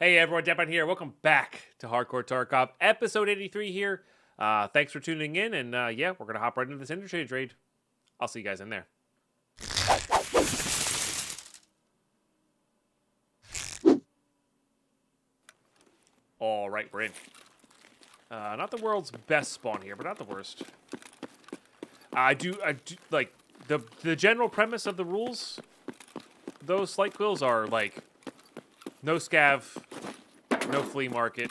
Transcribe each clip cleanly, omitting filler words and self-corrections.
Hey everyone, Depan here. Welcome back to Hardcore Tarkov, episode 83 here. Thanks for tuning in, and yeah, we're gonna hop right into this interchange raid. I'll see you guys in there. All right, we're in. Not the world's best spawn here, but not the worst. I do like the general premise of the rules. Those slight quills are like no scav, no flea market,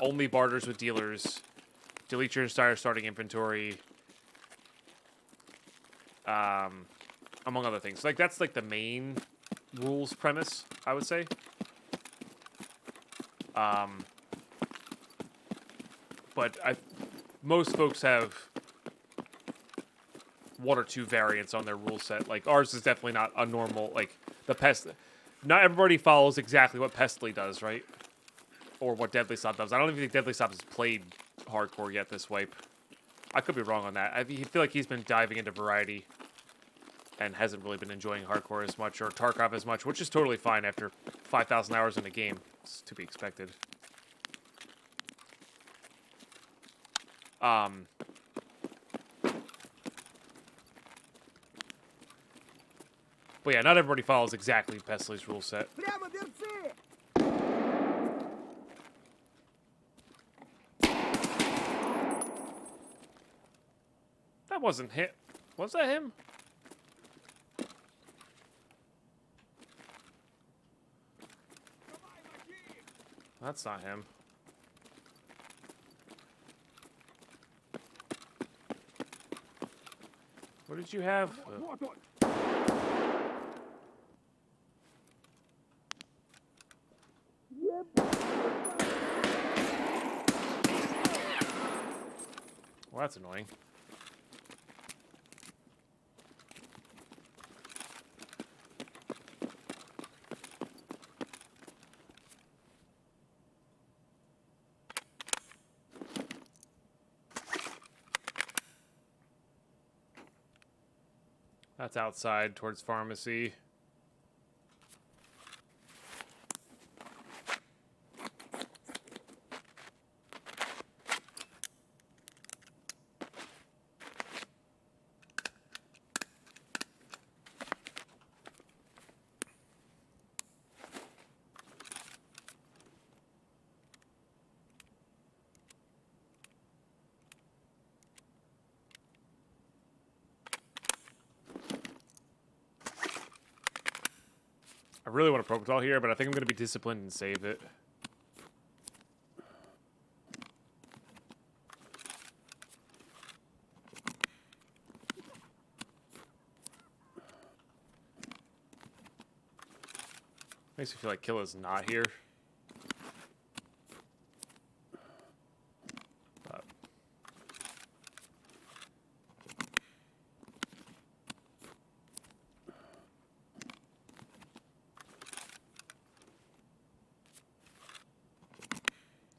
only barters with dealers, delete your entire starting inventory, among other things. Like that's like the main rules premise, I would say. But most folks have one or two variants on their rule set. Like ours is definitely not a normal, like the pest. Not everybody follows exactly what Pestly does, right? Or what Deadly Stop does. I don't even think Deadly Stop has played hardcore yet this wipe. I could be wrong on that. I feel like he's been diving into variety and hasn't really been enjoying hardcore as much or Tarkov as much, which is totally fine after 5,000 hours in a game. It's to be expected. But yeah, not everybody follows exactly Pestly's rule set. That wasn't him. Was that him? That's not him. What did you have? Well, that's annoying. That's outside towards pharmacy. I really want to Propital here, but I think I'm going to be disciplined and save it. Makes me feel like Killa's not here.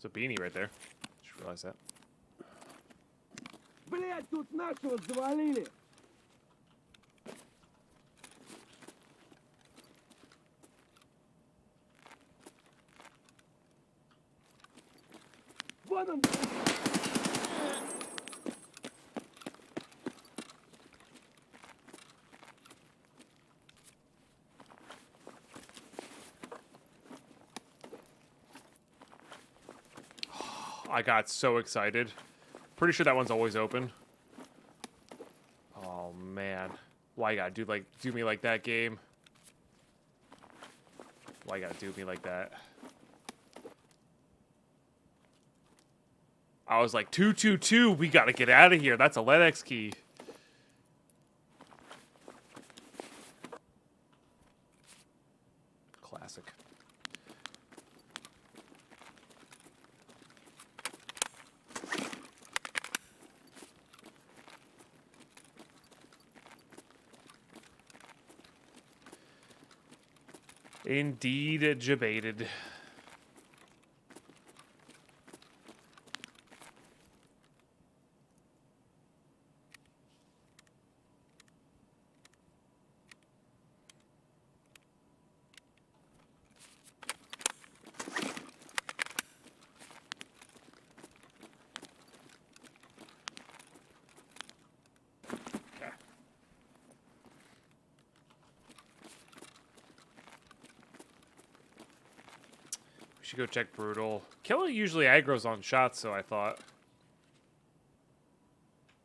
There's a beanie right there. Just realized that. Блять, тут нашего завалили! Вон он! I got so excited. Pretty sure that one's always open. Oh man, why you gotta do me like that, game? Why you gotta do me like that? I was like 222. We gotta get out of here. That's a LEDX key. Classic. Indeed, debated. Should go check Brutal. Killer usually aggro's on shots, so I thought.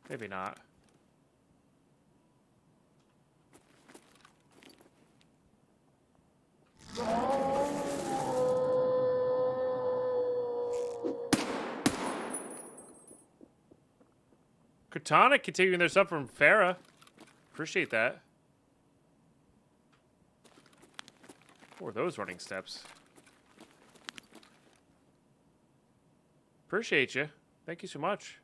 Maybe not. Katana continuing their stuff from Farah. Appreciate that. What were those running steps? Appreciate you. Thank you so much.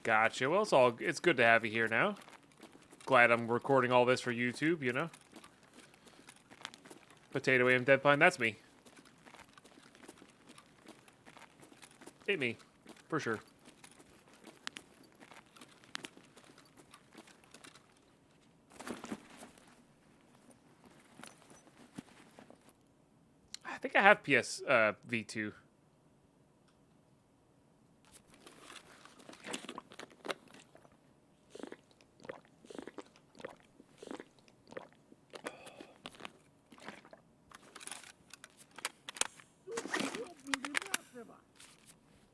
Gotcha. Well, it's good to have you here now. Glad I'm recording all this for YouTube, you know. Potato Aim Deadpine, that's me. It me, for sure. I think I have PS V2.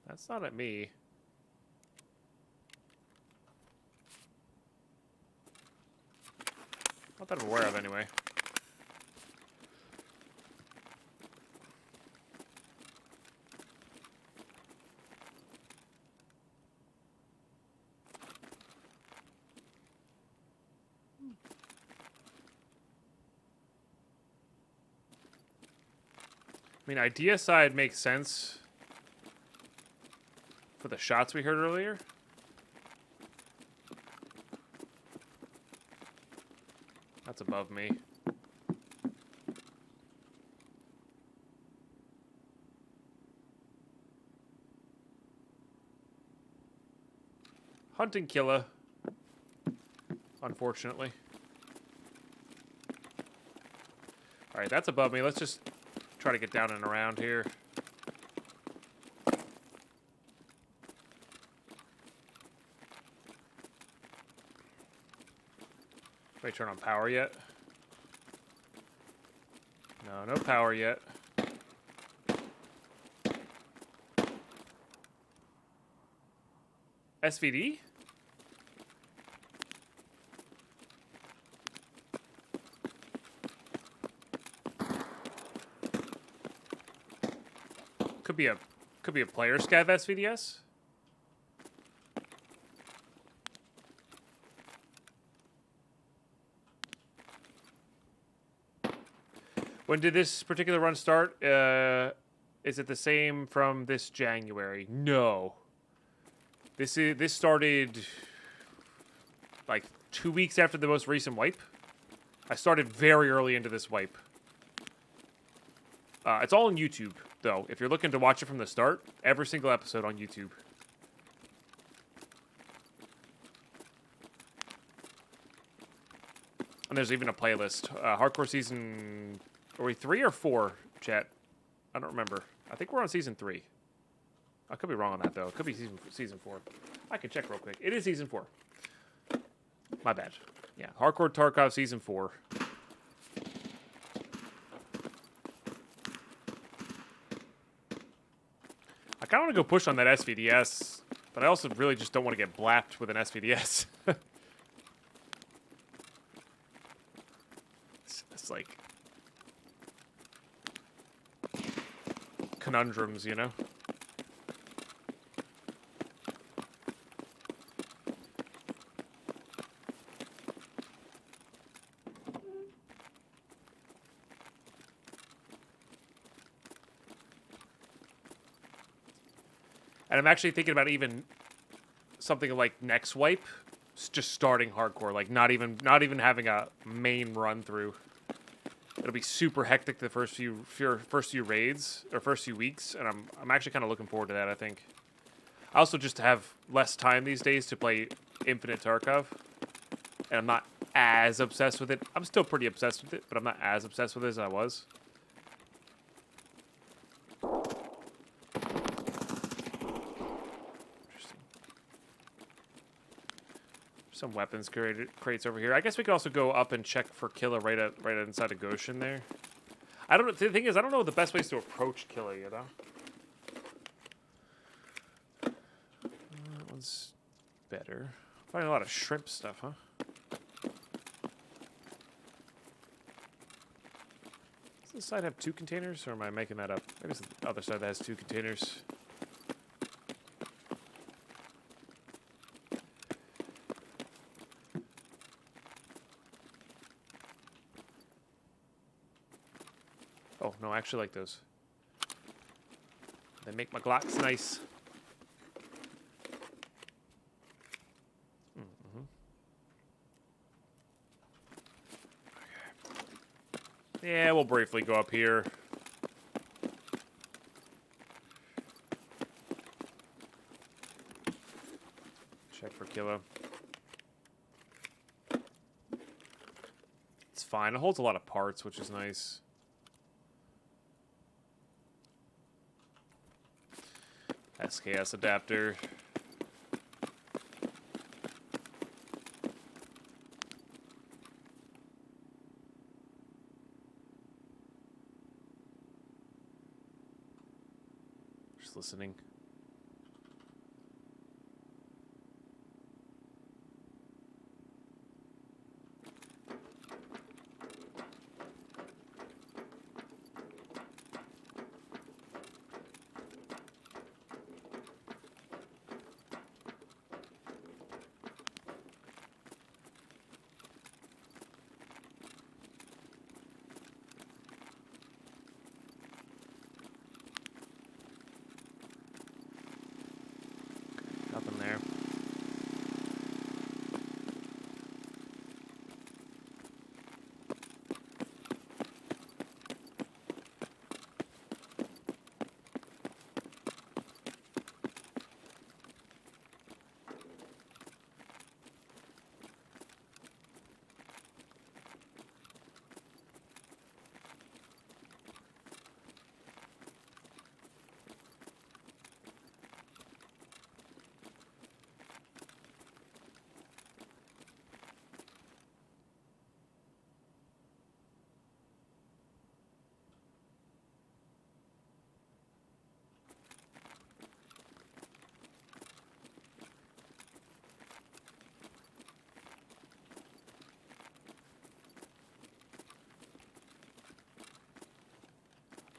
That's not at me. Not that I'm aware of, anyway. I mean, idea side makes sense for the shots we heard earlier. That's above me. Hunting killer. Unfortunately. Alright, that's above me. Let's just try to get down and around here. Wait, turn on power yet? No, no power yet. SVD? Could be a player scav SVDS. When did this particular run start? Is it the same from this January? No. This started like 2 weeks after the most recent wipe. I started very early into this wipe. It's all on YouTube, though. If you're looking to watch it from the start, every single episode on YouTube. And there's even a playlist. Hardcore season... Are we 3 or 4, chat? I don't remember. I think we're on season 3. I could be wrong on that, though. It could be season 4. I can check real quick. It is season 4. My bad. Yeah, Hardcore Tarkov season 4. I kind of want to go push on that SVDS, but I also really just don't want to get blapped with an SVDS. It's like conundrums, you know? And I'm actually thinking about even something like next wipe, just starting hardcore, like not even having a main run through. It'll be super hectic the first few raids or first few weeks, and I'm actually kind of looking forward to that. I think. I also just have less time these days to play Infinite Tarkov, and I'm not as obsessed with it. I'm still pretty obsessed with it, but I'm not as obsessed with it as I was. Interesting. Some weapons crates over here. I guess we could also go up and check for Killa right inside of Goshen there. I don't know. The thing is, I don't know the best ways to approach Killa, you know? That one's better. Finding a lot of shrimp stuff, huh? Does this side have 2 containers, or am I making that up? Maybe it's the other side that has 2 containers. Oh, no, I actually like those. They make my Glocks nice. Yeah, we'll briefly go up here. Check for Killa. It's fine. It holds a lot of parts, which is nice. SKS adapter. Just listening. Nothing there.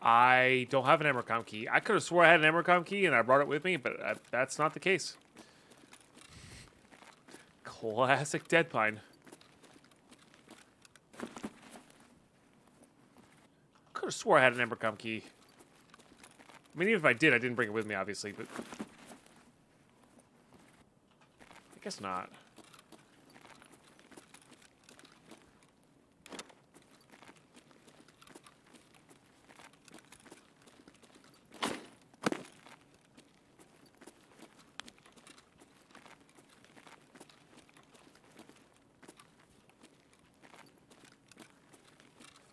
I don't have an Emercom key. I could have swore I had an Emercom key and I brought it with me, but that's not the case. Classic Deadpine. Could have swore I had an Emercom key. I mean, even if I did, I didn't bring it with me, obviously, but... I guess not.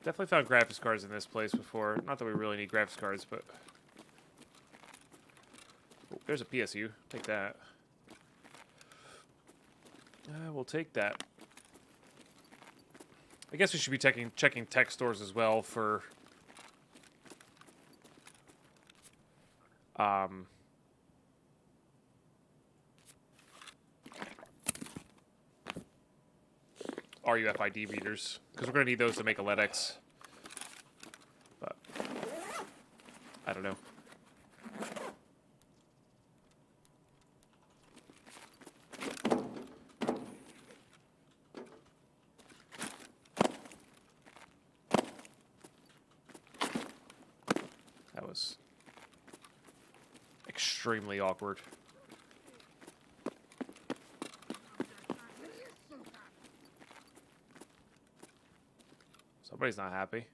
Definitely found graphics cards in this place before. Not that we really need graphics cards, but... Oh, there's a PSU. Take that. We'll take that. I guess we should be checking tech stores as well for... RUFID readers, because we're going to need those to make a LEDX. But, I don't know. That was extremely awkward. Somebody's not happy.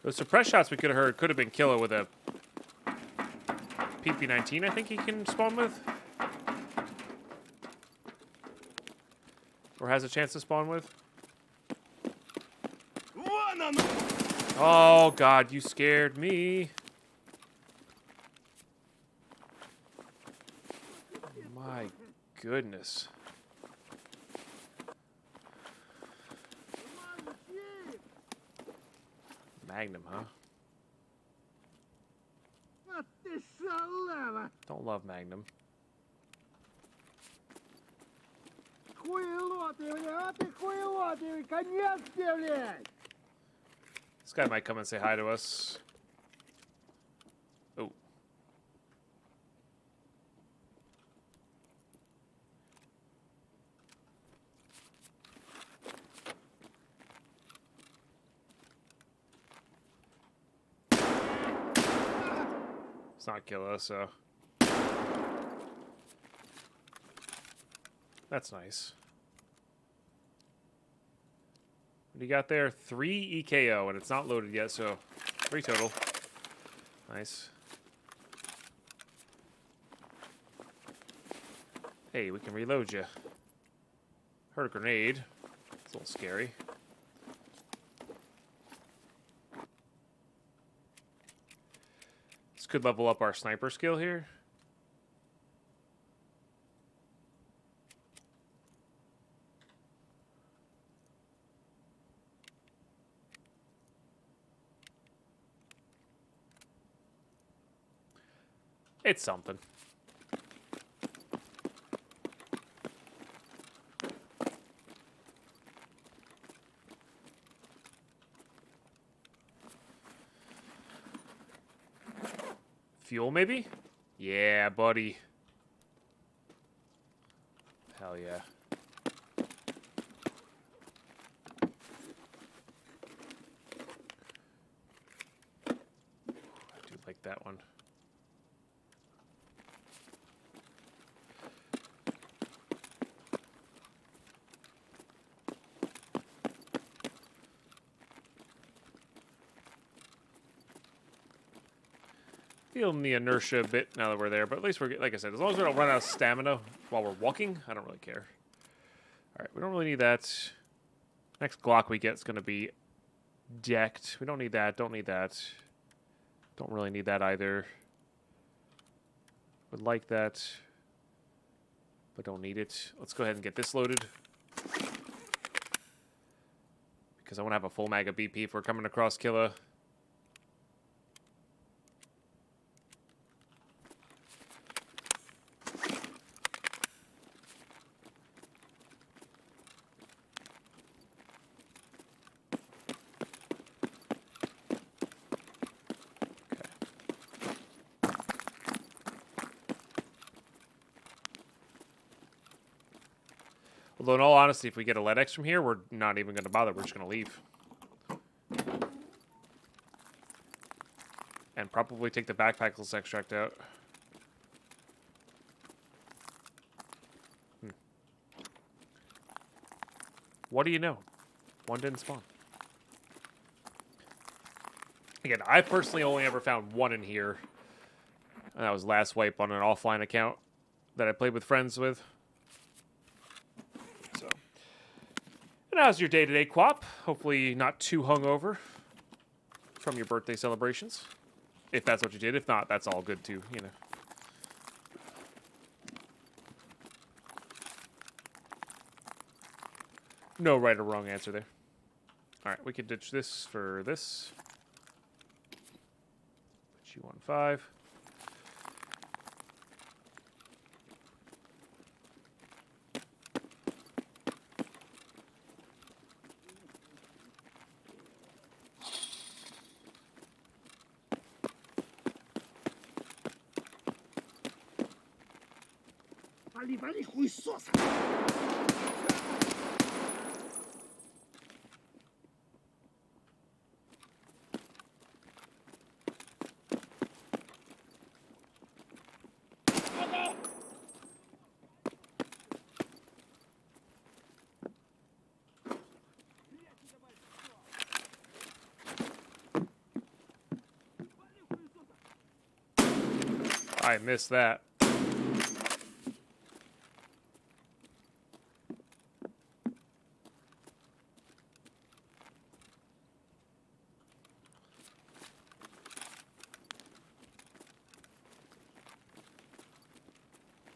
Those suppress shots we could have heard could have been killer with a PP-19, I think he can spawn with. Or has a chance to spawn with. Oh, God, you scared me. My goodness. Magnum, huh? Don't love Magnum. This guy might come and say hi to us. Oh. It's not kill us, so. That's nice. What do you got there? 3 EKO, and it's not loaded yet, so 3 total. Nice. Hey, we can reload you. Heard a grenade. It's a little scary. This could level up our sniper skill here. It's something. Fuel, maybe? Yeah, buddy. Hell yeah. I do like that one. Feeling the inertia a bit now that we're there, but at least we're, like I said, as long as we don't run out of stamina while we're walking, I don't really care. Alright, we don't really need that. Next Glock we get is going to be decked. We don't need that, don't need that. Don't really need that either. Would like that, but don't need it. Let's go ahead and get this loaded. Because I want to have a full mag of BP if we're coming across Killa. Although, in all honesty, if we get a LEDX from here, we're not even going to bother. We're just going to leave. And probably take the backpackless extract out. What do you know? One didn't spawn. Again, I personally only ever found one in here. And that was last wipe on an offline account that I played with friends with. So, and how's your day-to-day, Quap? Hopefully not too hungover from your birthday celebrations. If that's what you did. If not, that's all good too, you know. No right or wrong answer there. Alright, we could ditch this for this. Put you on 5. Вали, хуесос! I missed that.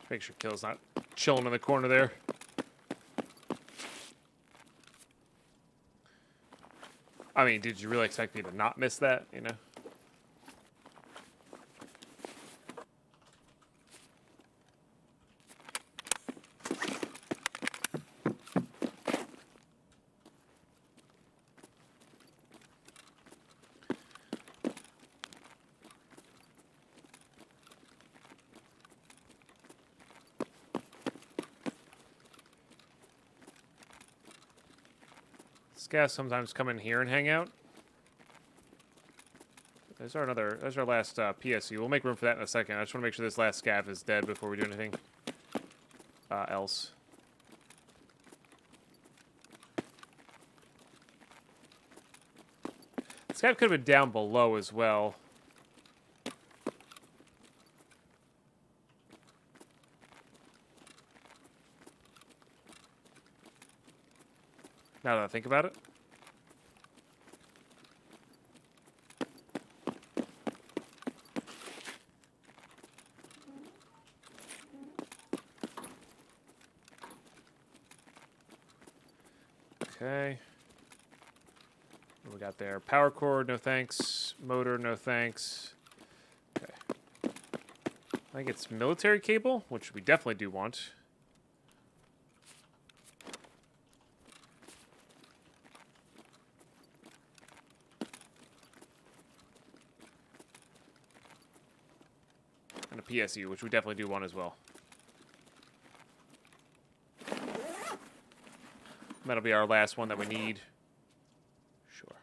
Make sure Kill's not chilling in the corner there. I mean, did you really expect me to not miss that, you know? Guys sometimes come in here and hang out. There's our last PSU. We'll make room for that in a second. I just want to make sure this last scav is dead before we do anything else. Scav could have been down below as well. Now that I think about it. Okay. What we got there? Power cord, no thanks. Motor, no thanks. Okay. I think it's military cable, which we definitely do want. And a PSU, which we definitely do want as well. That'll be our last one that we need. Sure.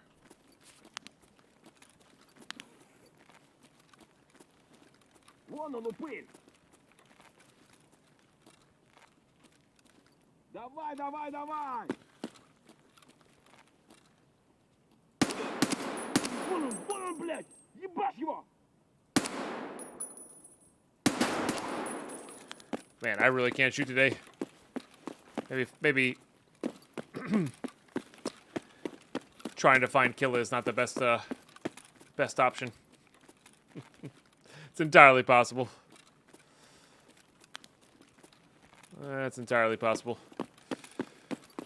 Вон он упырь! Давай, давай, давай! Вон он, блядь! Ебашь его! Man, I really can't shoot today. Maybe trying to find Killa is not the best option. It's entirely possible. That's entirely possible.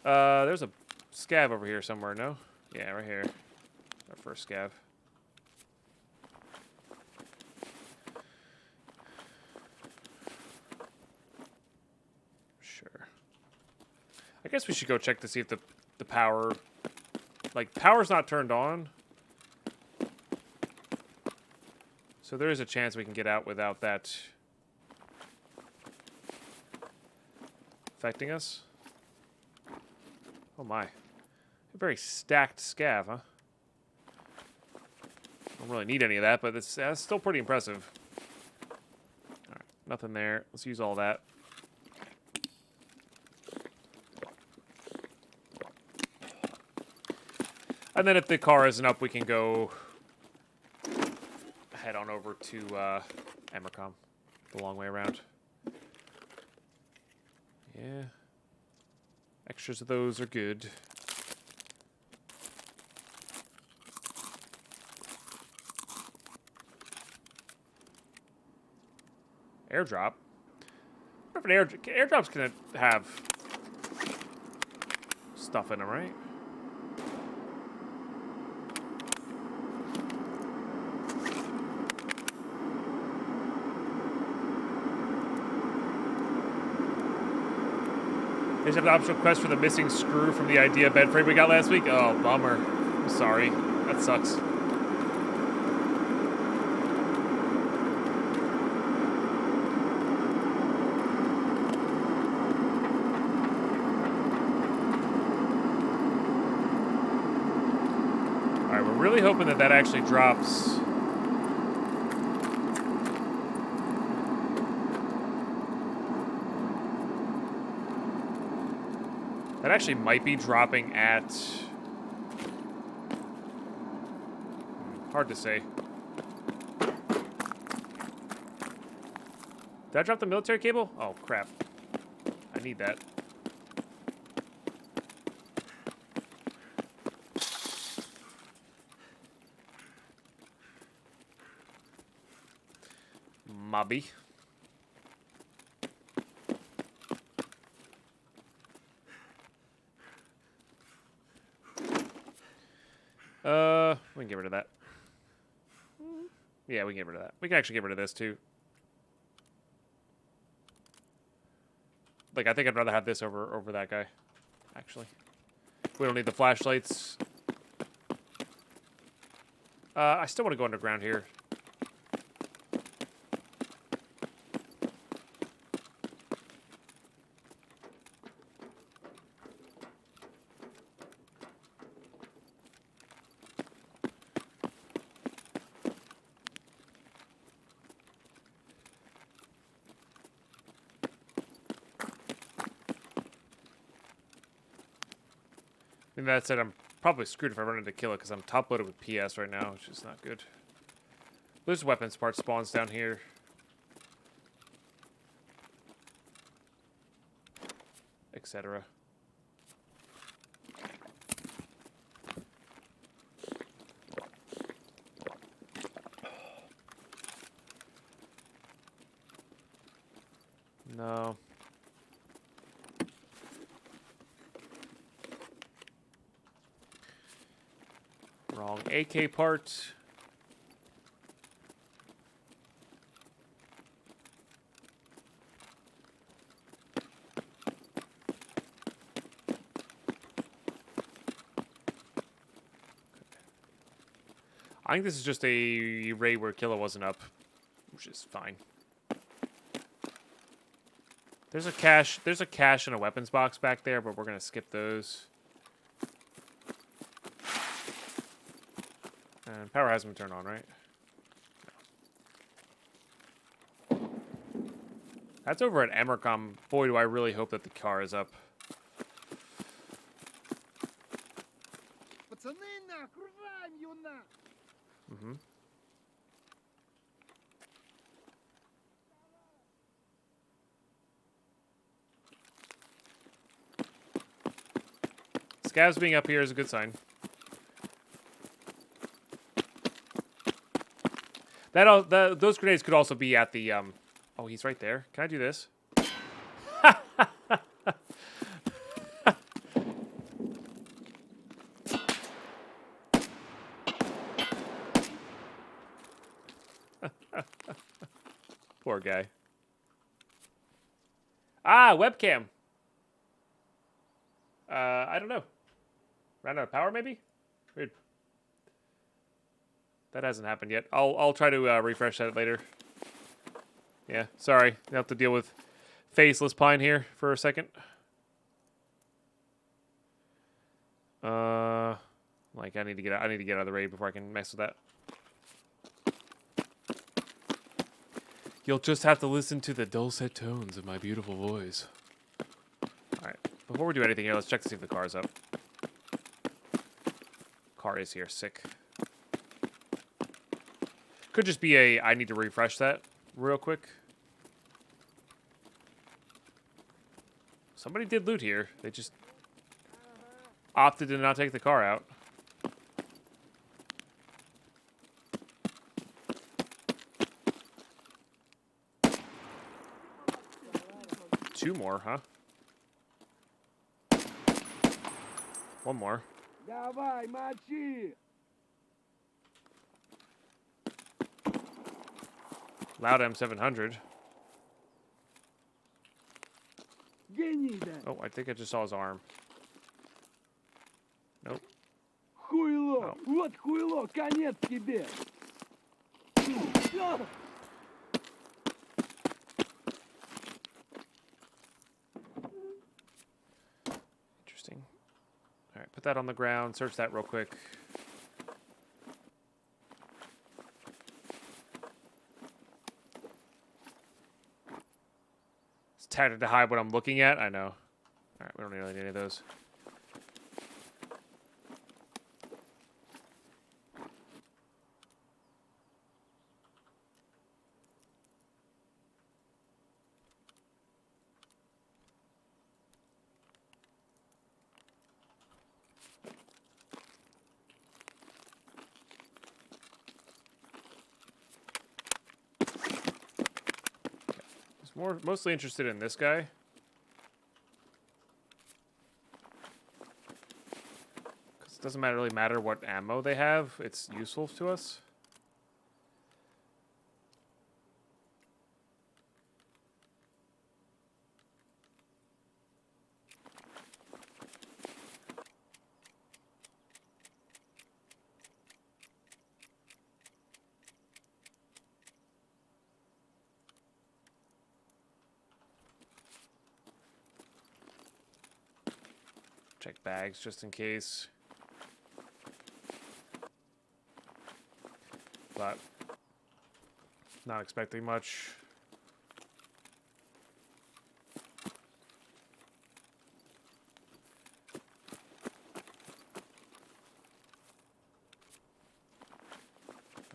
There's a scav over here somewhere, no? Yeah, right here. Our first scav. I guess we should go check to see if the power... Like, power's not turned on. So there is a chance we can get out without that affecting us. Oh my. A very stacked scav, huh? Don't really need any of that, but it's still pretty impressive. Alright, nothing there. Let's use all that. And then if the car isn't up, we can go head on over to Emercom, the long way around. Yeah. Extras of those are good. Airdrop? I wonder if airdrops can have stuff in them, right? They just have the optional quest for the missing screw from the idea bed frame we got last week. Oh, bummer. I'm sorry. That sucks. Alright, we're really hoping that that actually drops. That actually might be dropping at... Hard to say. Did I drop the military cable? Oh, crap. I need that. Mobby. We can get rid of that. Yeah, we can get rid of that. We can actually get rid of this, too. Like, I think I'd rather have this over that guy, actually. We don't need the flashlights. I still want to go underground here. And that said, I'm probably screwed if I run into kill it because I'm top loaded with PS right now, which is not good. There's weapons part spawns down here. Etc. No. Wrong AK part. I think this is just a raid where Killa wasn't up, which is fine. There's a cache and a weapons box back there, but we're gonna skip those. And power hasn't been turned on, right? No. That's over at Emercom. Boy, do I really hope that the car is up. Mm-hmm. Scavs being up here is a good sign. Those grenades could also be at the Oh, he's right there. Can I do this? Poor guy. Ah, webcam. I don't know. Ran out of power, maybe? Weird. That hasn't happened yet. I'll try to refresh that later. Yeah, sorry. You have to deal with faceless Pine here for a second. Like I need to get out of the raid before I can mess with that. You'll just have to listen to the dulcet tones of my beautiful voice. Alright. Before we do anything here, let's check to see if the car's up. Car is here. Sick. Could just be I need to refresh that real quick. Somebody did loot here. They just opted to not take the car out. Two more, huh? One more. Давай, мочи! Loud M700. Гений, да! Oh, I think I just saw his arm. Nope. Хуйло! Oh. Вот хуйло! Конец тебе! Interesting. All right, put that on the ground. Search that real quick. It's tatted to hide what I'm looking at. I know. All right, we don't really need any of those. Mostly interested in this guy. Because it doesn't really matter what ammo they have. It's useful to us. Check bags just in case. But not expecting much.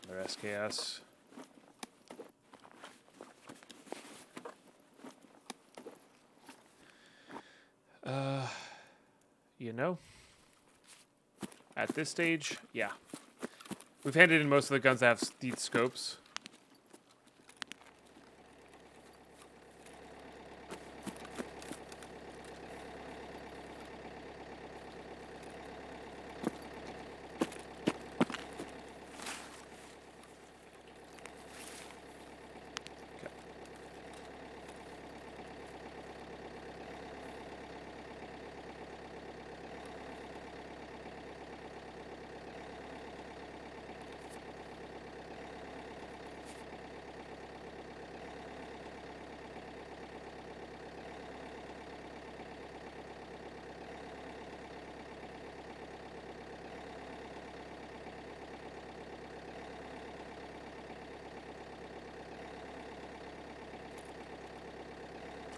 Another SKS. You know, at this stage, yeah. We've handed in most of the guns that have these scopes.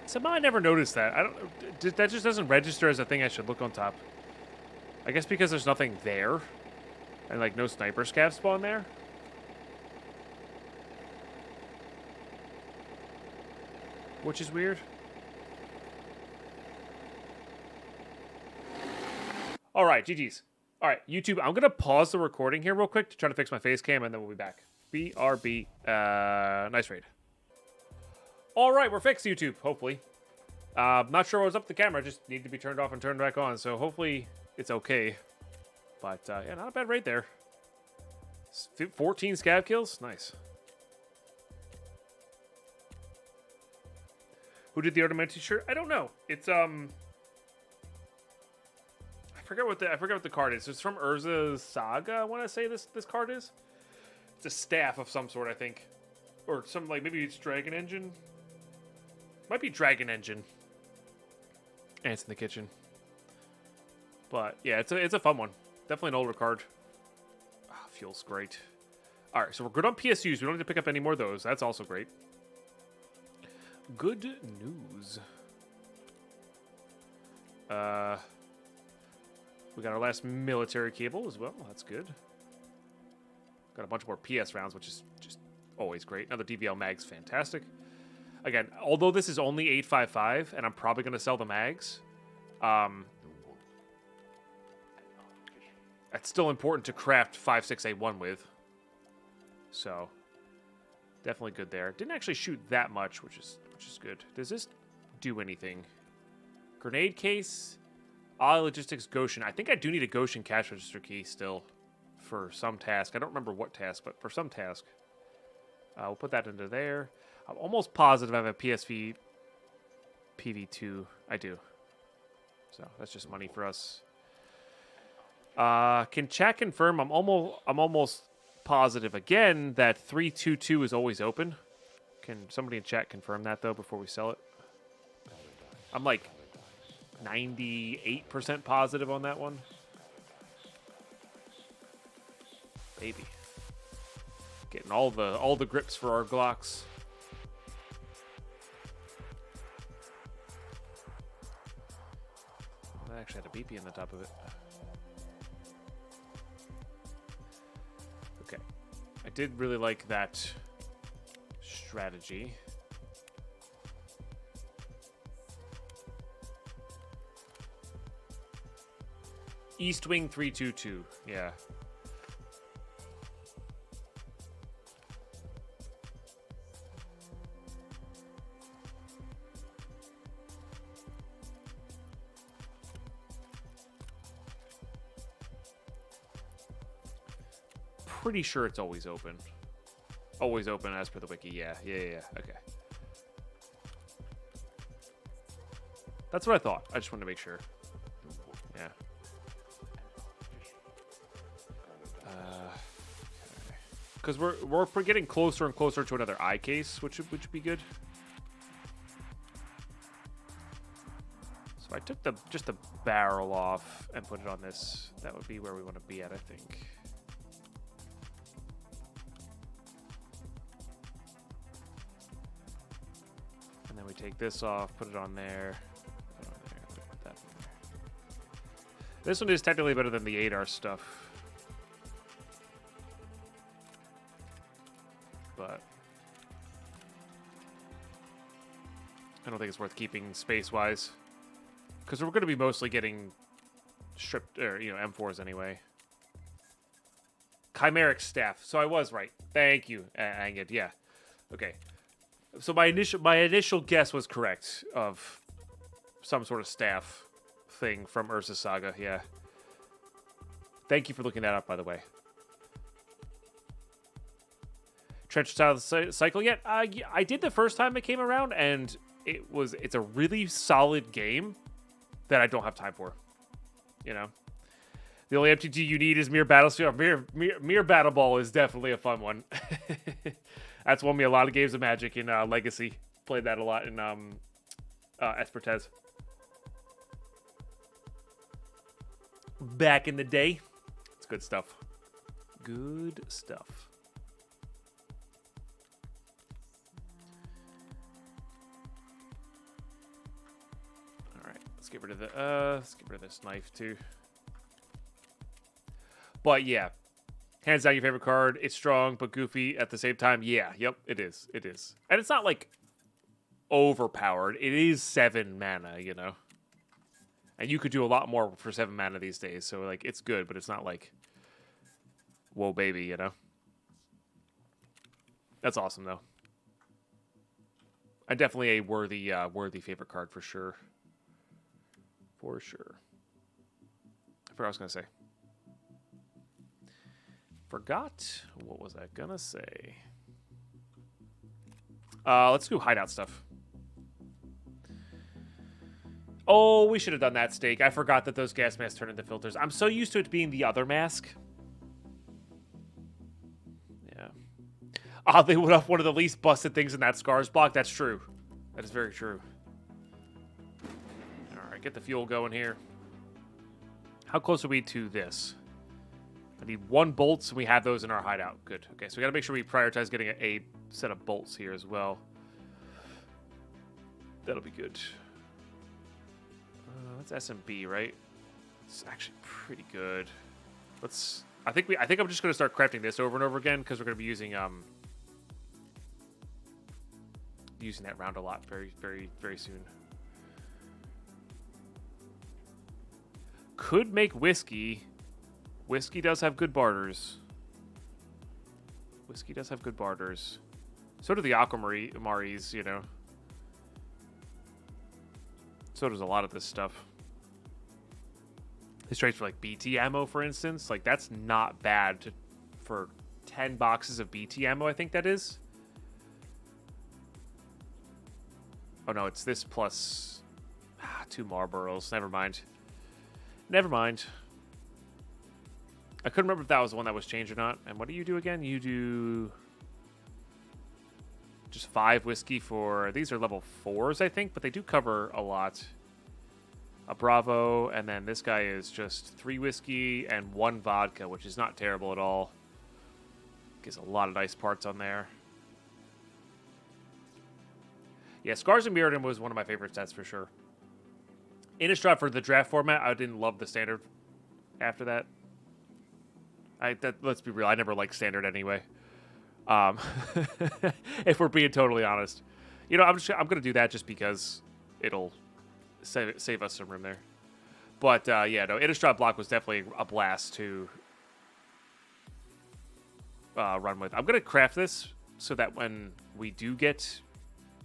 Somehow I never noticed that. I don't. That just doesn't register as a thing I should look on top. I guess because there's nothing there, and like no sniper scav spawn there. Which is weird. All right, GG's. All right, YouTube, I'm gonna pause the recording here real quick to try to fix my face cam, and then we'll be back. BRB. Nice raid. All right, we're fixed, YouTube, hopefully. Not sure what was up with the camera. Just need to be turned off and turned back on. So hopefully it's okay. But, yeah, not a bad raid there. 14 scav kills? Nice. Who did the ornamented shirt? I don't know. It's, I forget what the card is. It's from Urza's Saga, I want to say this card is. It's a staff of some sort, I think. Or some, like, maybe it's Dragon Engine. Might be Dragon Engine. And it's in the kitchen. But, yeah, it's a fun one. Definitely an older card. Ah, fuel's great. Alright, so we're good on PSUs. We don't need to pick up any more of those. That's also great. Good news. We got our last military cable as well. That's good. Got a bunch more PS rounds, which is just always great. Another DVL mag's fantastic. Again, although this is only 855, and I'm probably going to sell the mags, it's still important to craft 5681 with. So, definitely good there. Didn't actually shoot that much, which is good. Does this do anything? Grenade case, logistics, Goshen. I think I do need a Goshen cash register key still for some task. I don't remember what task, but for some task. We'll put that into there. I'm almost positive I have a PSV PV2. I do. So that's just money for us. Can chat confirm? I'm almost positive again that 322 is always open. Can somebody in chat confirm that though before we sell it? I'm like 98% positive on that one. Baby. Getting all the grips for our Glocks. I actually had a BP in the top of it. Okay. I did really like that strategy. East Wing 322. Yeah. pretty sure it's always open. Always open as per the wiki. Yeah. Okay. That's what I thought. I just wanted to make sure. Yeah. Because we're getting closer and closer to another eye case, which would be good. So I took just the barrel off and put it on this. That would be where we want to be at, I think. And then we take this off, put it on there. Put it on there. Put that in there. This one is technically better than the ADAR stuff. But I don't think it's worth keeping space-wise. Because we're going to be mostly getting stripped, or, M4s anyway. Chimeric staff. So I was right. Thank you, Angid. Yeah. Okay. So my initial guess was correct of some sort of staff thing from Ursa Saga. Yeah. Thank you for looking that up, by the way. Trench style cycle yet? I did the first time it came around, and it's a really solid game that I don't have time for. The only MTG you need is Mere Battlefield. Mere Battle Ball is definitely a fun one. That's won me a lot of games of Magic in Legacy. Played that a lot in Espertez. Back in the day. It's good stuff. Good stuff. Let's get rid of this knife too. But yeah, hands down your favorite card. It's strong but goofy at the same time. Yeah, yep, it is. It is, and it's not like overpowered. It is 7 mana, and you could do a lot more for 7 mana these days. So like, it's good, but it's not like, whoa, baby, That's awesome though. And definitely a worthy favorite card for sure. For sure. I forgot what I was going to say. Forgot what was I going to say. Let's do hideout stuff. Oh, we should have done that steak. I forgot that those gas masks turn into filters. I'm so used to it being the other mask. Yeah. They would have one of the least busted things in that Scars block. That's true. That is very true. Get the fuel going here. How close are we to this? I need 1 bolts, and we have those in our hideout. Good. Okay, so we got to make sure we prioritize getting a set of bolts here as well. That'll be good. That's S&B, right? It's actually pretty good. I think I'm just going to start crafting this over and over again because we're going to be using that round a lot very, very, very soon. Could make whiskey. Whiskey does have good barters. Whiskey does have good barters. So do the Aquamaris, So does a lot of this stuff. This trades for like BT ammo, for instance. Like, that's not bad for 10 boxes of BT ammo, I think that is. Oh no, it's this plus 2 Marlboros. Never mind. Never mind. I couldn't remember if that was the one that was changed or not. And what do you do again? You do just 5 whiskey for... These are level 4s, I think, but they do cover a lot. A Bravo, and then this guy is just 3 whiskey and 1 vodka, which is not terrible at all. Gives a lot of nice parts on there. Yeah, Scars and Mirrodin was one of my favorite sets for sure. Innistrad for the draft format, I didn't love the standard after that. Let's be real, I never liked standard anyway. If we're being totally honest. I'm going to do that just because it'll save us some room there. But, yeah, no, Innistrad block was definitely a blast to run with. I'm going to craft this so that when we do get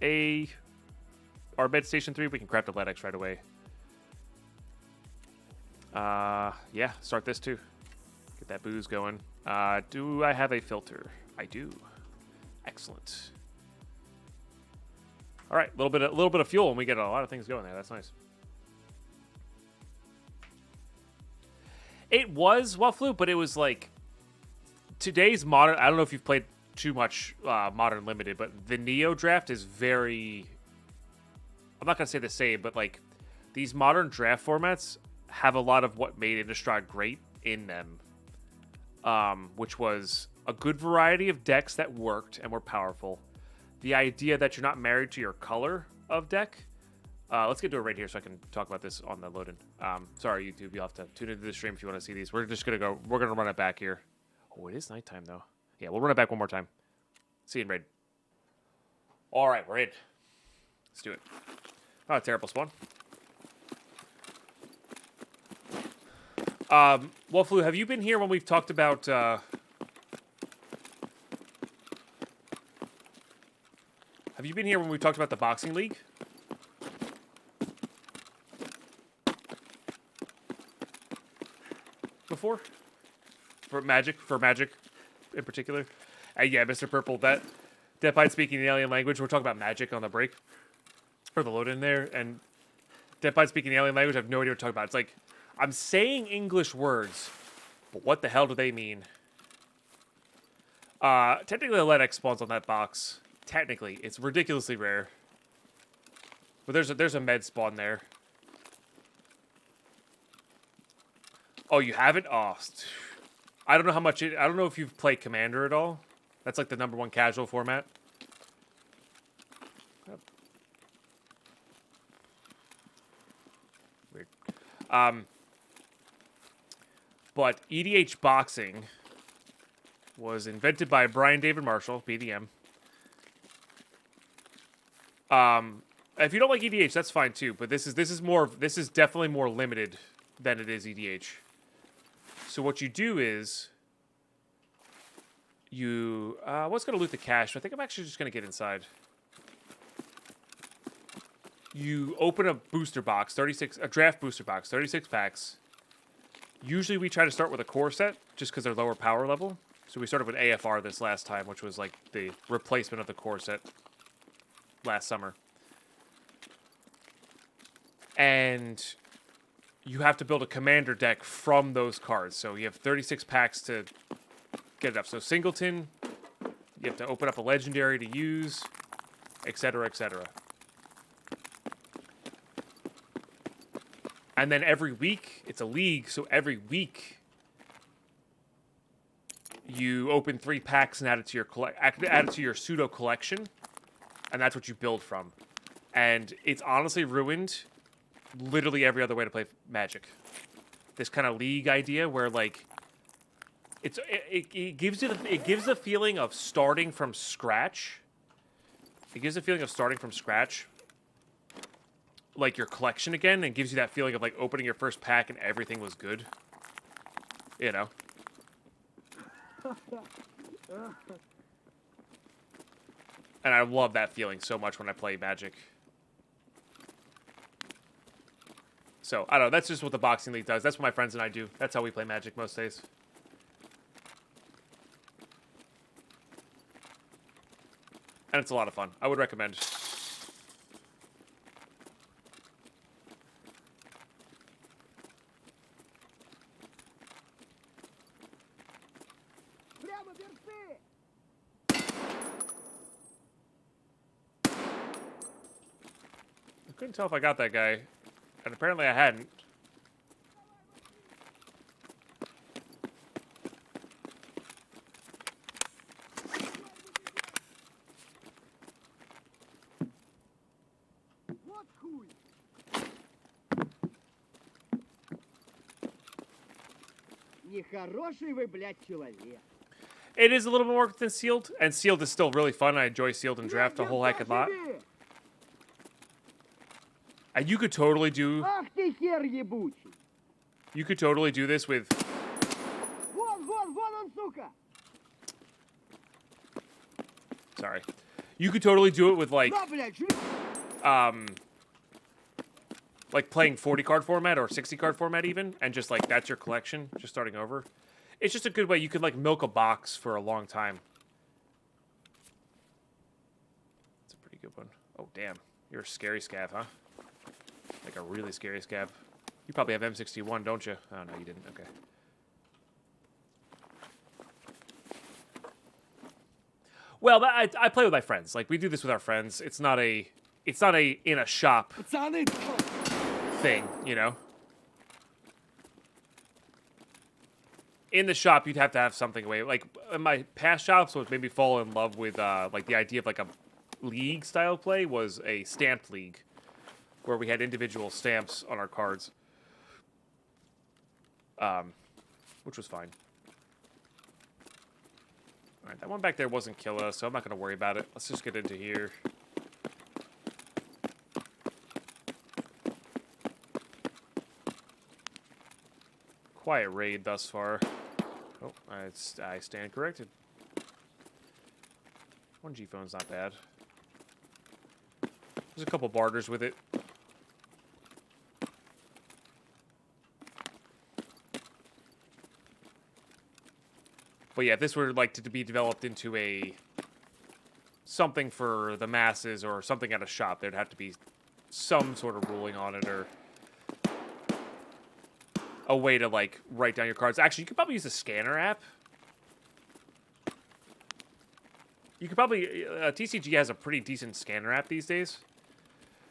our Med Station 3, we can craft a Ledex right away. Yeah, start this too. Get that booze going. Do I have a filter? I do. Excellent. All right, a little bit of fuel, and we get a lot of things going there. That's nice. It was Wafflu, but it was like today's modern. I don't know if you've played too much Modern Limited, but the Neo draft is very. I'm not gonna say the same, but like these modern draft formats have a lot of what made Innistrad great in them, which was a good variety of decks that worked and were powerful. The idea that you're not married to your color of deck. Let's get to it right here so I can talk about this on the load-in. Sorry, YouTube, you'll have to tune into the stream if you want to see these. We're just gonna run it back here. Oh, it is nighttime though. Yeah, we'll run it back one more time. See you in raid. All right, we're in. Let's do it. Not a terrible spawn. Wolflu, have you been here when we've talked about have you been here when we talked about the boxing league? Before? For Magic in particular? Yeah, Mr. Purple, that Deadpine speaking the alien language. We're talking about Magic on the break. For the load in there, and Deadpine speaking the alien language, I have no idea what we're talking about. It's like, I'm saying English words, but what the hell do they mean? Technically, a LEDX spawns on that box. Technically, it's ridiculously rare. But there's a med spawn there. Oh, you haven't? Oh, I don't know how much I don't know if you've played Commander at all. That's like the #1 casual format. Weird. But EDH boxing was invented by Brian David Marshall, BDM. If you don't like EDH, that's fine too. But this is definitely more limited than it is EDH. So what you do is you what's gonna loot the cache? I think I'm actually just gonna get inside. You open a booster box, a draft booster box, 36 packs. Usually we try to start with a core set, just because they're lower power level. So we started with AFR this last time, which was like the replacement of the core set last summer. And you have to build a commander deck from those cards. So you have 36 packs to get it up. So Singleton, you have to open up a legendary to use, etc., etc. And then every week, it's a league, so every week you open 3 packs and add it to your pseudo collection, and that's what you build from. And it's honestly ruined literally every other way to play Magic. This kind of league idea where like it gives the feeling of starting from scratch. It gives a feeling of starting from scratch, like your collection again, and gives you that feeling of like opening your first pack and everything was good. You know. And I love that feeling so much when I play Magic. So, I don't know, that's just what the boxing league does. That's what my friends and I do. That's how we play Magic most days. And it's a lot of fun. I would recommend. I couldn't tell if I got that guy. And apparently I hadn't. Нехороший вы, блядь, человек. It is a little more than Sealed, and Sealed is still really fun. I enjoy Sealed and Draft a whole heck of a lot. And you could totally do... Ах ты хер ебучий! You could totally do this with... Вон, вон, вон он, сука! Sorry. You could totally do it with, like... Да, блядь, like playing 40-card format or 60-card format even, and just, like, that's your collection, just starting over. It's just a good way. You could, like, milk a box for a long time. That's a pretty good one. Oh, damn. You're a scary scav, huh? Like a really scary scav. You probably have M61, don't you? Oh, no, you didn't. Okay. Well, I play with my friends. Like, we do this with our friends. It's not a in a shop thing, you know? In the shop, you'd have to have something away. Like, in my past shops, what made me fall in love with, like, the idea of, like, a league-style play was a stamped league, where we had individual stamps on our cards. Which was fine. Alright, that one back there wasn't killing us, so I'm not going to worry about it. Let's just get into here. Quiet raid thus far. Oh, I stand corrected. 1G phone's not bad. There's a couple barters with it. But yeah, if this were like to be developed into a something for the masses or something at a shop, there'd have to be some sort of ruling on it or a way to like write down your cards. Actually, you could probably use a scanner app. You could probably TCG has a pretty decent scanner app these days.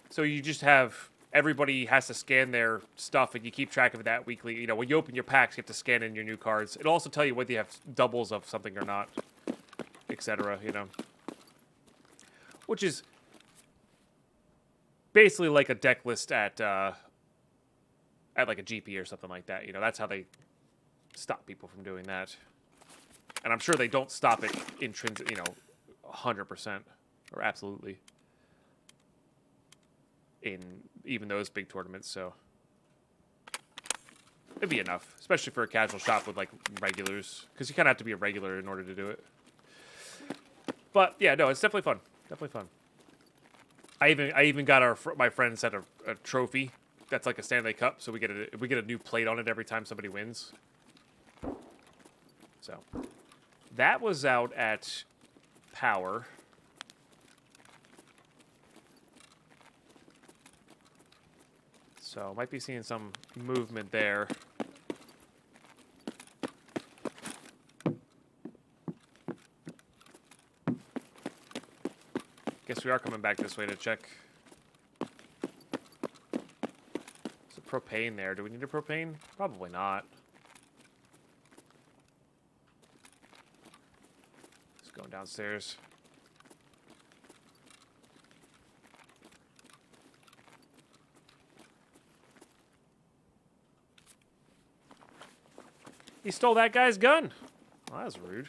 So you just have everybody has to scan their stuff, and you keep track of that weekly. You know, when you open your packs, you have to scan in your new cards. It'll also tell you whether you have doubles of something or not, etc. You know, which is basically like a deck list at like a GP or something like that. You know, that's how they stop people from doing that. And I'm sure they don't stop it intrinsic, you know, 100% or absolutely in even those big tournaments, so it'd be enough, especially for a casual shop with like regulars, because you kind of have to be a regular in order to do it. But yeah, no, it's definitely fun. Definitely fun. I even got my friend set a trophy that's like a Stanley Cup, so we get a new plate on it every time somebody wins. So that was out at Power. So, might be seeing some movement there. Guess we are coming back this way to check. There's a propane there. Do we need a propane? Probably not. Just going downstairs. He stole that guy's gun. Well, that was rude.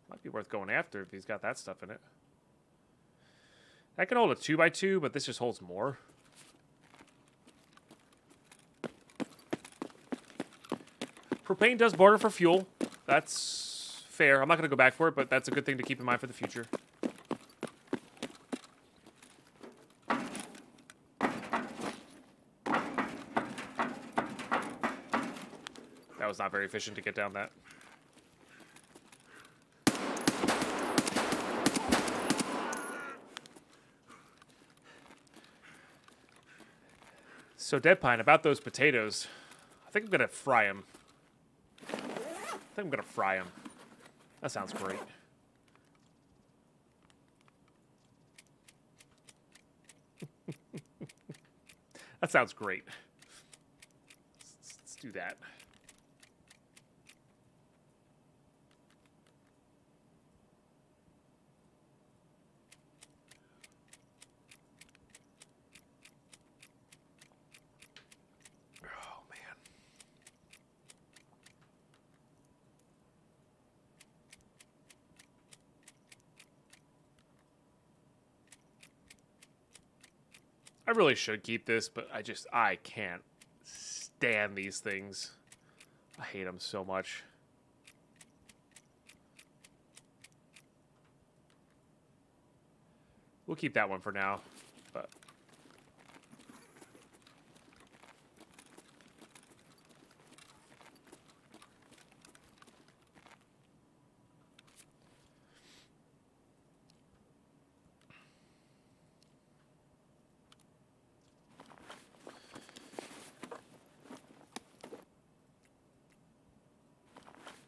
Might be worth going after if he's got that stuff in it. That can hold a 2x2, but this just holds more. Propane does barter for fuel. That's fair. I'm not going to go back for it, but that's a good thing to keep in mind for the future. That was not very efficient to get down that. So, Deadpine, about those potatoes, I think I'm going to fry them. That sounds great. That sounds great. Let's do that. I really should keep this, but I can't stand these things. I hate them so much. We'll keep that one for now, but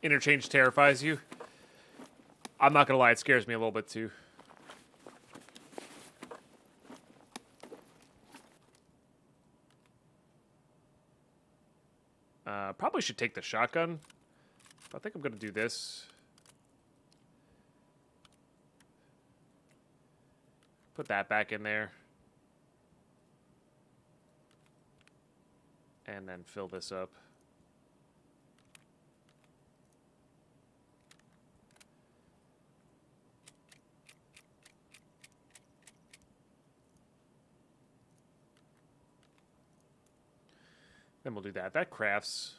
interchange terrifies you. I'm not gonna lie, it scares me a little bit too. Probably should take the shotgun. I think I'm gonna do this. Put that back in there. And then fill this up. Then we'll do that. That crafts.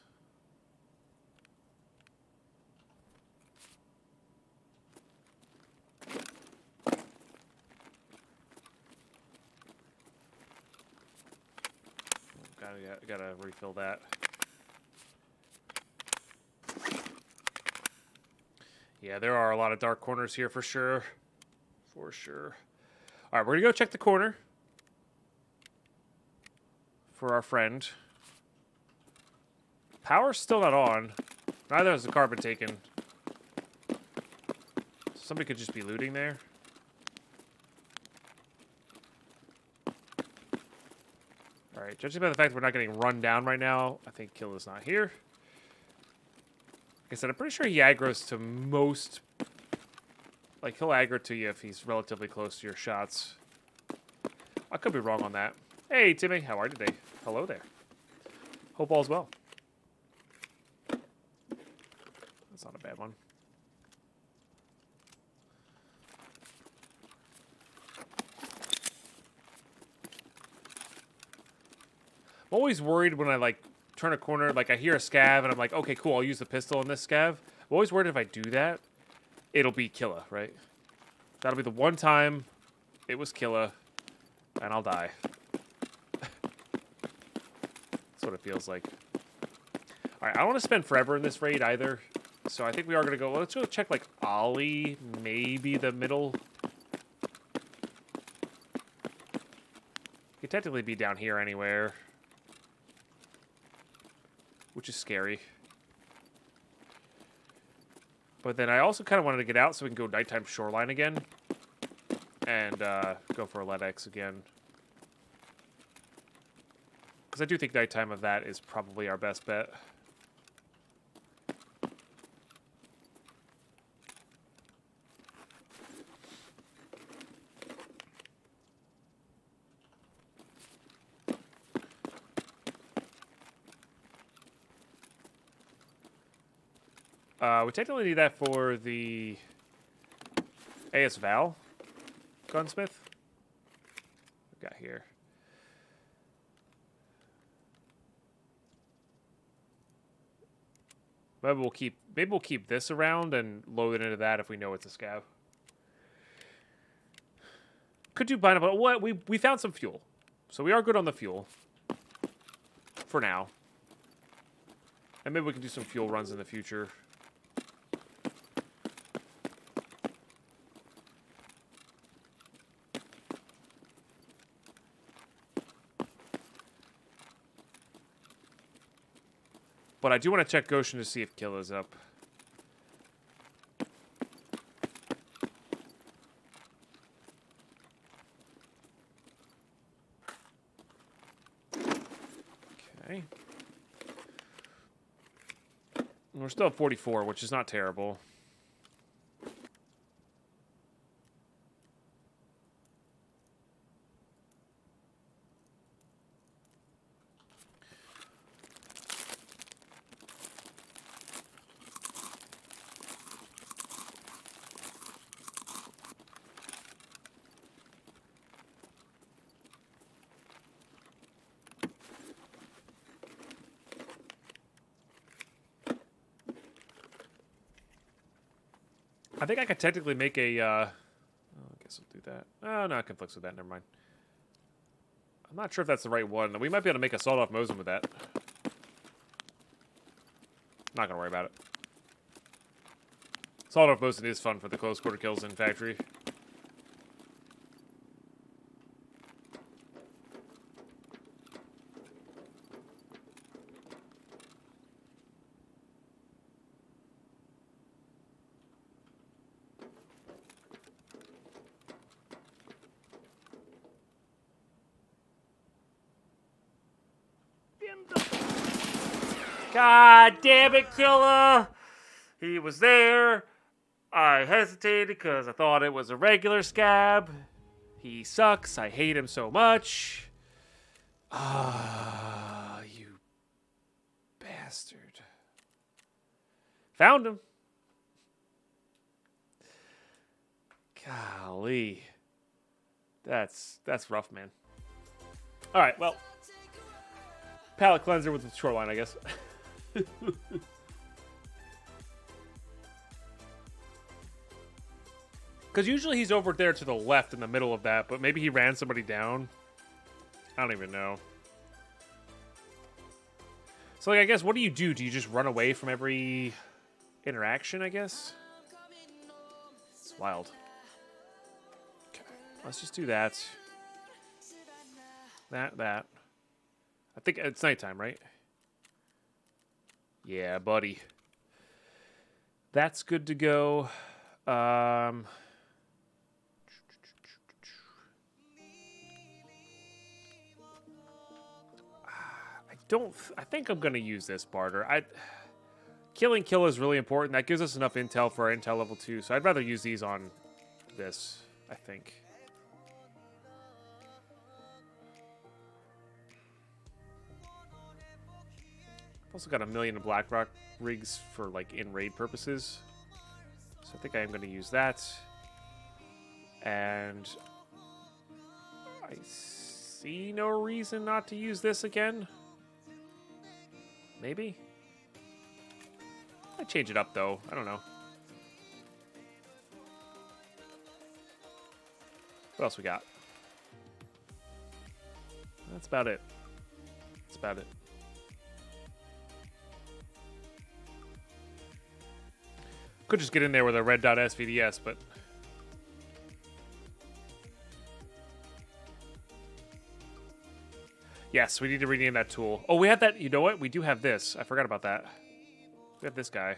Gotta refill that. Yeah, there are a lot of dark corners here for sure. For sure. All right, we're gonna go check the corner for our friend. Power's still not on. Neither has the carbon taken. Somebody could just be looting there. Alright, judging by the fact that we're not getting run down right now, I think Kill is not here. Like I said, I'm pretty sure he aggroes to most... Like, he'll aggro to you if he's relatively close to your shots. I could be wrong on that. Hey, Timmy, how are you today? Hello there. Hope all's well. That's not a bad one. I'm always worried when I, like, turn a corner, like, I hear a scav, and I'm like, okay, cool, I'll use the pistol in this scav. I'm always worried if I do that, it'll be Killa, right? That'll be the one time it was Killa, and I'll die. That's what it feels like. Alright, I don't want to spend forever in this raid either, so I think we are going to go, let's go check, like, Ollie, maybe the middle. Could technically be down here anywhere. Which is scary. But then I also kind of wanted to get out so we can go nighttime shoreline again. And go for a lead X again. Because I do think nighttime of that is probably our best bet. We technically need that for the AS Val gunsmith. What we got here? Maybe we'll keep this around and load it into that if we know it's a scav. Could do bind, but what we found some fuel, so we are good on the fuel for now. And maybe we can do some fuel runs in the future. But I do want to check Goshen to see if Kill is up. Okay. We're still at 44, which is not terrible. I think I could technically make a, oh, I guess I'll do that. Oh, no, it conflicts with that. Never mind. I'm not sure if that's the right one. We might be able to make a sawed-off Mosin with that. Not gonna worry about it. Sawed-off Mosin is fun for the close quarter kills in Factory. God damn it, killer! He was there. I hesitated because I thought it was a regular scab. He sucks. I hate him so much. Ah, you bastard. Found him. Golly. That's rough, man. All right, well. Palette cleanser with the shoreline, I guess. Because usually he's over there to the left in the middle of that, but maybe he ran somebody down. I don't even know. So, like, I guess, what do you do? Do you just run away from every interaction, I guess? It's wild. Okay, let's just do that. That. I think it's nighttime, right? Yeah, buddy. That's good to go. I think I'm gonna use this barter. Killing kill is really important. That gives us enough intel for our intel level 2, so I'd rather use these on this, I think. I've also got 1 million of BlackRock rigs for like in-raid purposes. So I think I am going to use that. And I see no reason not to use this again. Maybe? I change it up though. I don't know. What else we got? That's about it. That's about it. Could just get in there with a red dot SVDS, but yes, we need to rename that tool. Oh, we have that. You know what? We do have this. I forgot about that. We have this guy.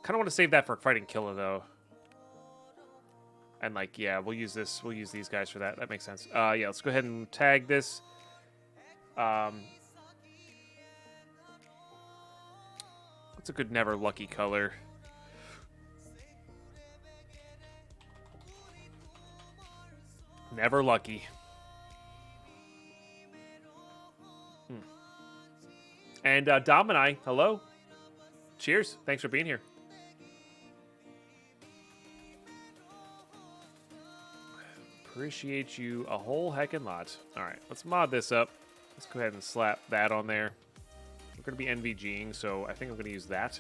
Kind of want to save that for fighting Killer though. And like, yeah, we'll use this. We'll use these guys for that. That makes sense. Yeah, let's go ahead and tag this. What's a good never lucky color? Never lucky. And Dom and I, hello. Cheers. Thanks for being here. Appreciate you a whole heckin' lot. All right, let's mod this up. Let's go ahead and slap that on there. We're going to be NVGing, so I think I'm going to use that.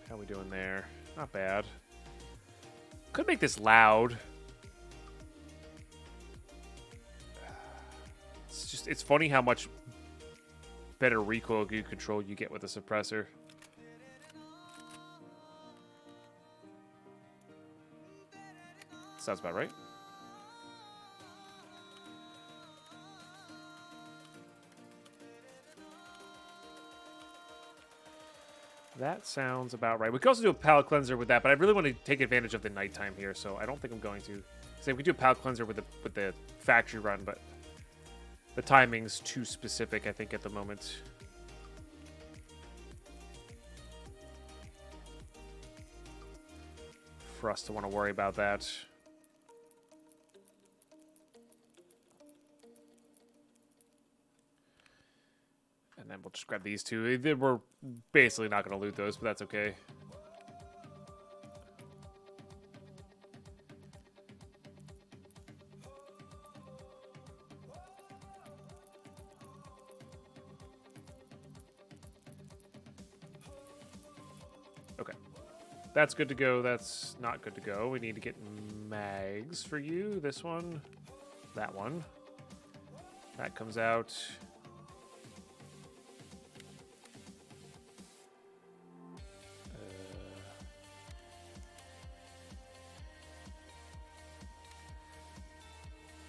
How we doing there? Not bad. Could make this loud. It's funny how much better recoil control you get with a suppressor. Sounds about right. That sounds about right. We could also do a palette cleanser with that, but I really want to take advantage of the nighttime here, so I don't think I'm going to. Say we do a palette cleanser with the factory run, but the timing's too specific, I think, at the moment. For us to want to worry about that. And then we'll just grab these two. We're basically not going to loot those, but that's okay. Okay. That's good to go. That's not good to go. We need to get mags for you. This one. That one. That comes out.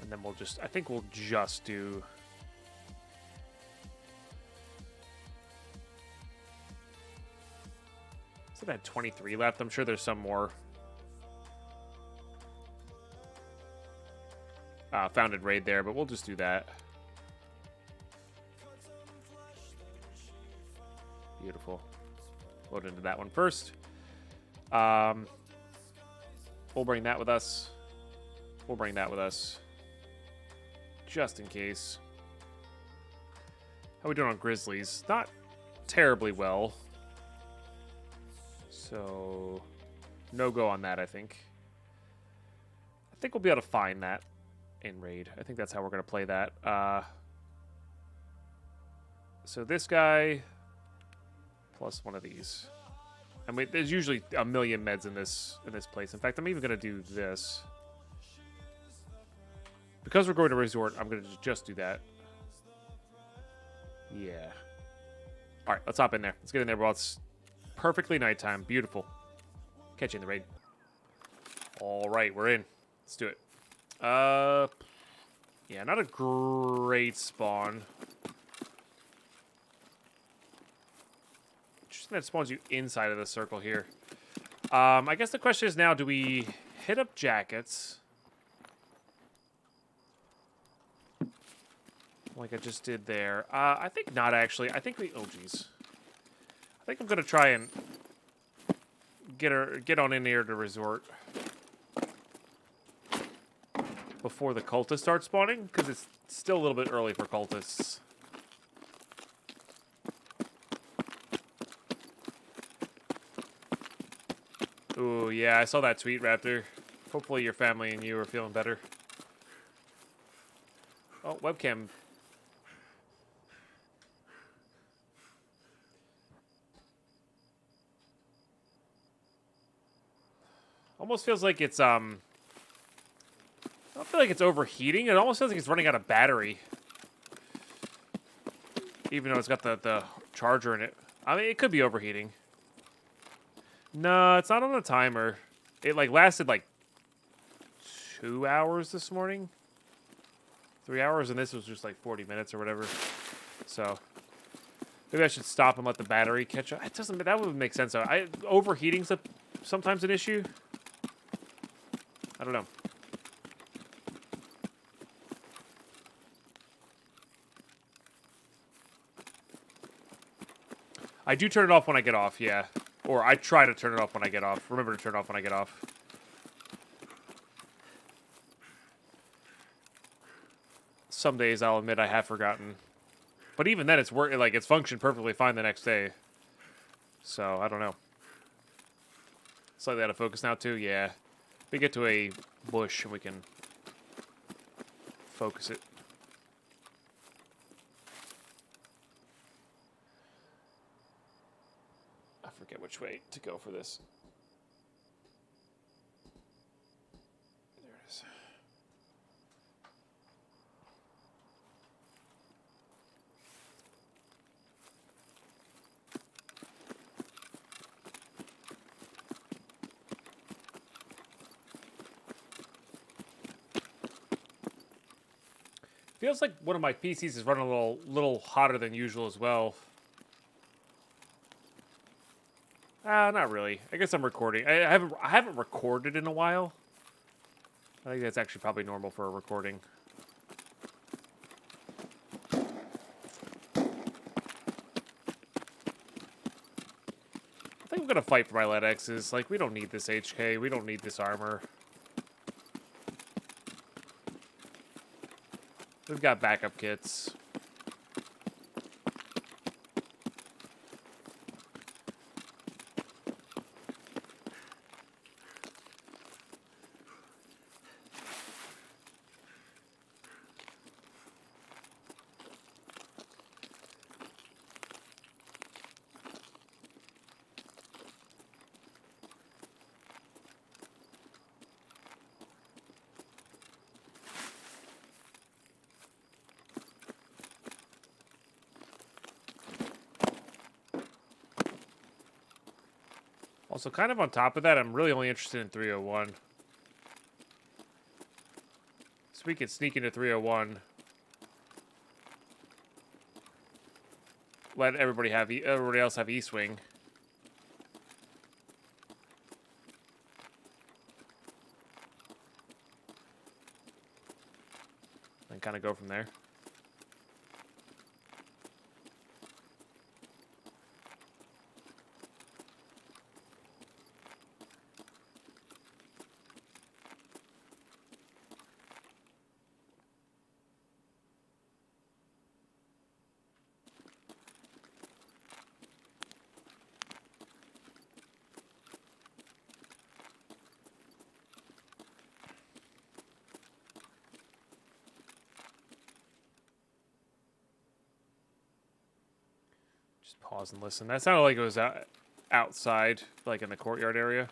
And then we'll just, I think we'll just do... So I had 23 left. I'm sure there's some more. Founded raid there, but we'll just do that. Beautiful. Load into that one first. We'll bring that with us. We'll bring that with us. Just in case. How are we doing on Grizzlies? Not terribly well. So, no go on that, I think. I think we'll be able to find that in Raid. I think that's how we're going to play that. So this guy, plus one of these. I mean, there's usually a million meds in this place. In fact, I'm even going to do this. Because we're going to resort, I'm going to just do that. Yeah. All right, let's hop in there. Let's get in there while it's perfectly nighttime. Beautiful. Catch you in the raid. All right, we're in. Let's do it. Yeah, not a great spawn. Interesting that spawns you inside of the circle here. I guess the question is now, do we hit up jackets? Like I just did there. I think not, actually. I think we... Oh, geez. I think I'm going to try and get on in here to resort before the cultists start spawning, because it's still a little bit early for cultists. Ooh, yeah, I saw that tweet, Raptor. Hopefully your family and you are feeling better. Oh, webcam. Almost feels like it's, I don't feel like it's overheating. It almost feels like it's running out of battery. Even though it's got the charger in it. I mean, it could be overheating. No, it's not on a timer. It, like, lasted, like, 2 hours this morning. 3 hours, and this was just, like, 40 minutes or whatever. So, maybe I should stop and let the battery catch up. It doesn't, that would make sense, though. Overheating's sometimes an issue. I don't know. I do turn it off when I get off, yeah. Or I try to turn it off when I get off. Remember to turn it off when I get off. Some days I'll admit I have forgotten. But even then, it's functioned perfectly fine the next day. So, I don't know. Slightly out of focus now, too? Yeah. We get to a bush and we can focus it. I forget which way to go for this. There it is. Feels like one of my PCs is running a little hotter than usual as well. Not really. I guess I'm recording. I haven't recorded in a while. I think that's actually probably normal for a recording. I think I'm gonna fight for my lead X's. Like, we don't need this HK. We don't need this armor. We've got backup kits. Also, kind of on top of that, I'm really only interested in 301. So we can sneak into 301. Let everybody else have East Wing. And kind of go from there. Just pause and listen. That sounded like it was outside, like in the courtyard area.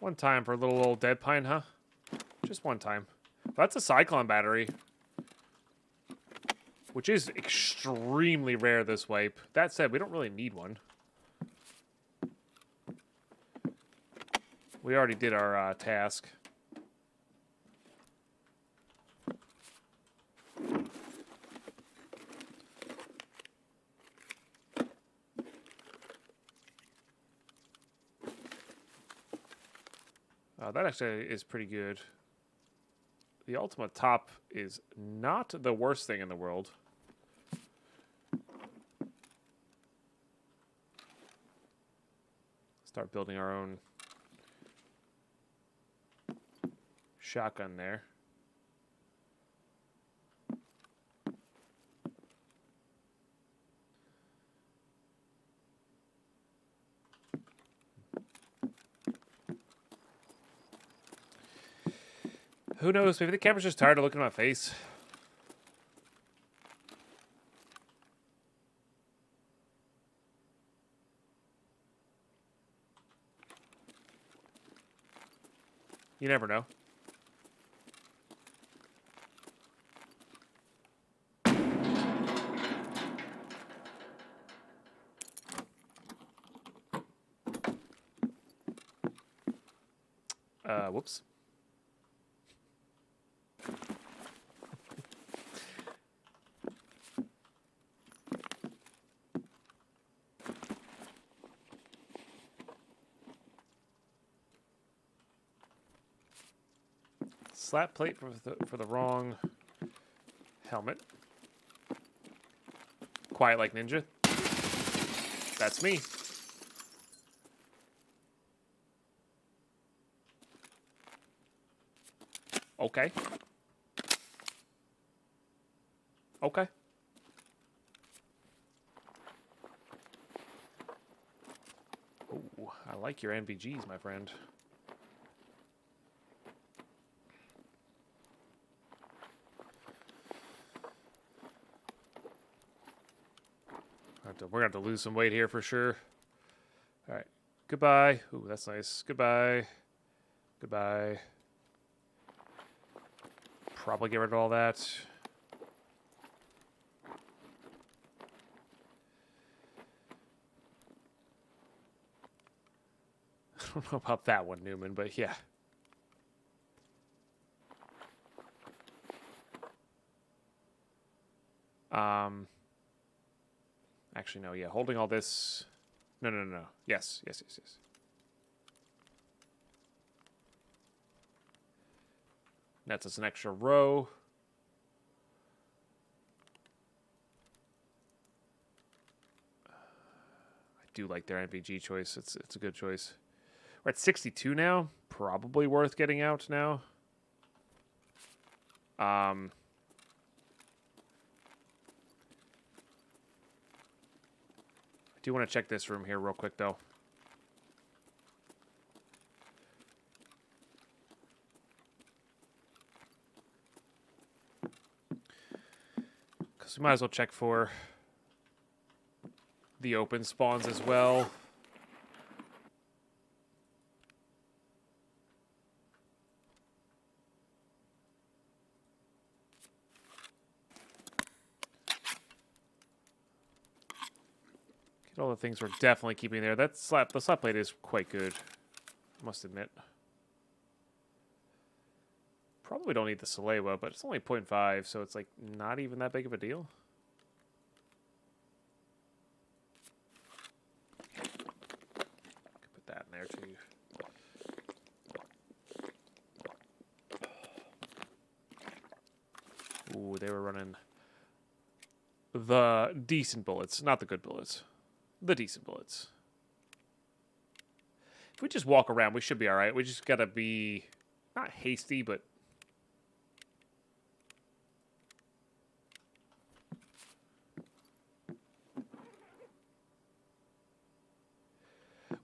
One time for a little old dead pine, huh? Just one time. That's a cyclone battery. Which is extremely rare this wipe. That said, we don't really need one. We already did our task. That actually is pretty good. The ultimate top is not the worst thing in the world. Start building our own shotgun there. Who knows? Maybe the camera's just tired of looking at my face. You never know. Whoops. Slap plate for the wrong helmet. Quiet like ninja. That's me. Okay. Okay. Ooh, I like your NVGs, my friend. We're going to have to lose some weight here for sure. All right. Goodbye. Ooh, that's nice. Goodbye. Goodbye. Probably get rid of all that. I don't know about that one, Newman, but yeah. Actually, no, yeah. Holding all this. No. Yes. That's us an extra row. I do like their NVG choice. It's a good choice. We're at 62 now. Probably worth getting out now. I do want to check this room here real quick, though. Because we might as well check for the open spawns as well. Get all the things we're definitely keeping there. The slap plate is quite good, I must admit. Probably don't need the Salewa, but it's only 0.5, so it's like not even that big of a deal. Put that in there too. Ooh, they were running the decent bullets, not the good bullets. The decent bullets. If we just walk around, we should be all right. We just gotta be not hasty, but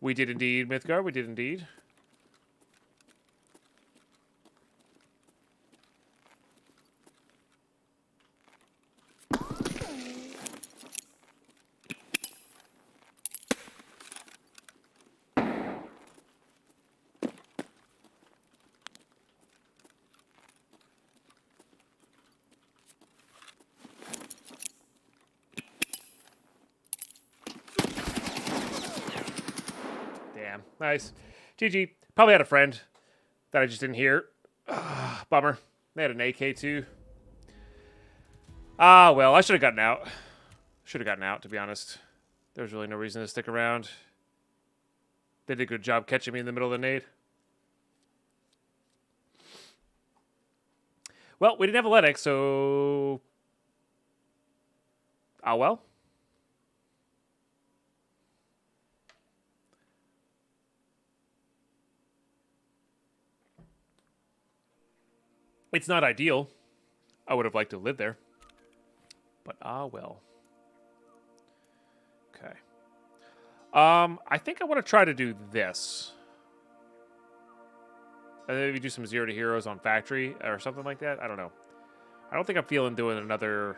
we did indeed, Mythgar. We did indeed. Damn. Nice. GG. Probably had a friend that I just didn't hear. Bummer. They had an AK too. Ah, well, I should have gotten out. Should have gotten out, to be honest. There's really no reason to stick around. They did a good job catching me in the middle of the nade. Well, we didn't have a Lennox, so... Ah, well. It's not ideal. I would have liked to live there. But ah, well. Okay. I think I want to try to do this. Maybe do some 0 to heroes on factory or something like that. I don't know. I don't think I'm feeling doing another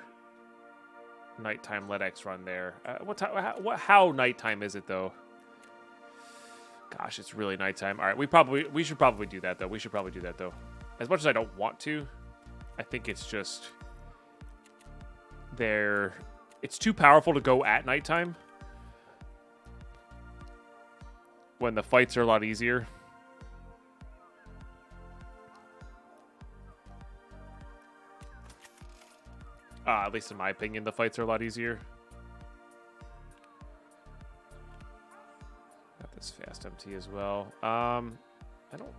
nighttime LEDX run there. What time? How nighttime is it though? Gosh, it's really nighttime. All right, we should probably do that though. We should probably do that though. As much as I don't want to, I think it's just there. It's too powerful to go at nighttime when the fights are a lot easier. At least in my opinion, the fights are a lot easier. Got this fast MT as well. I don't.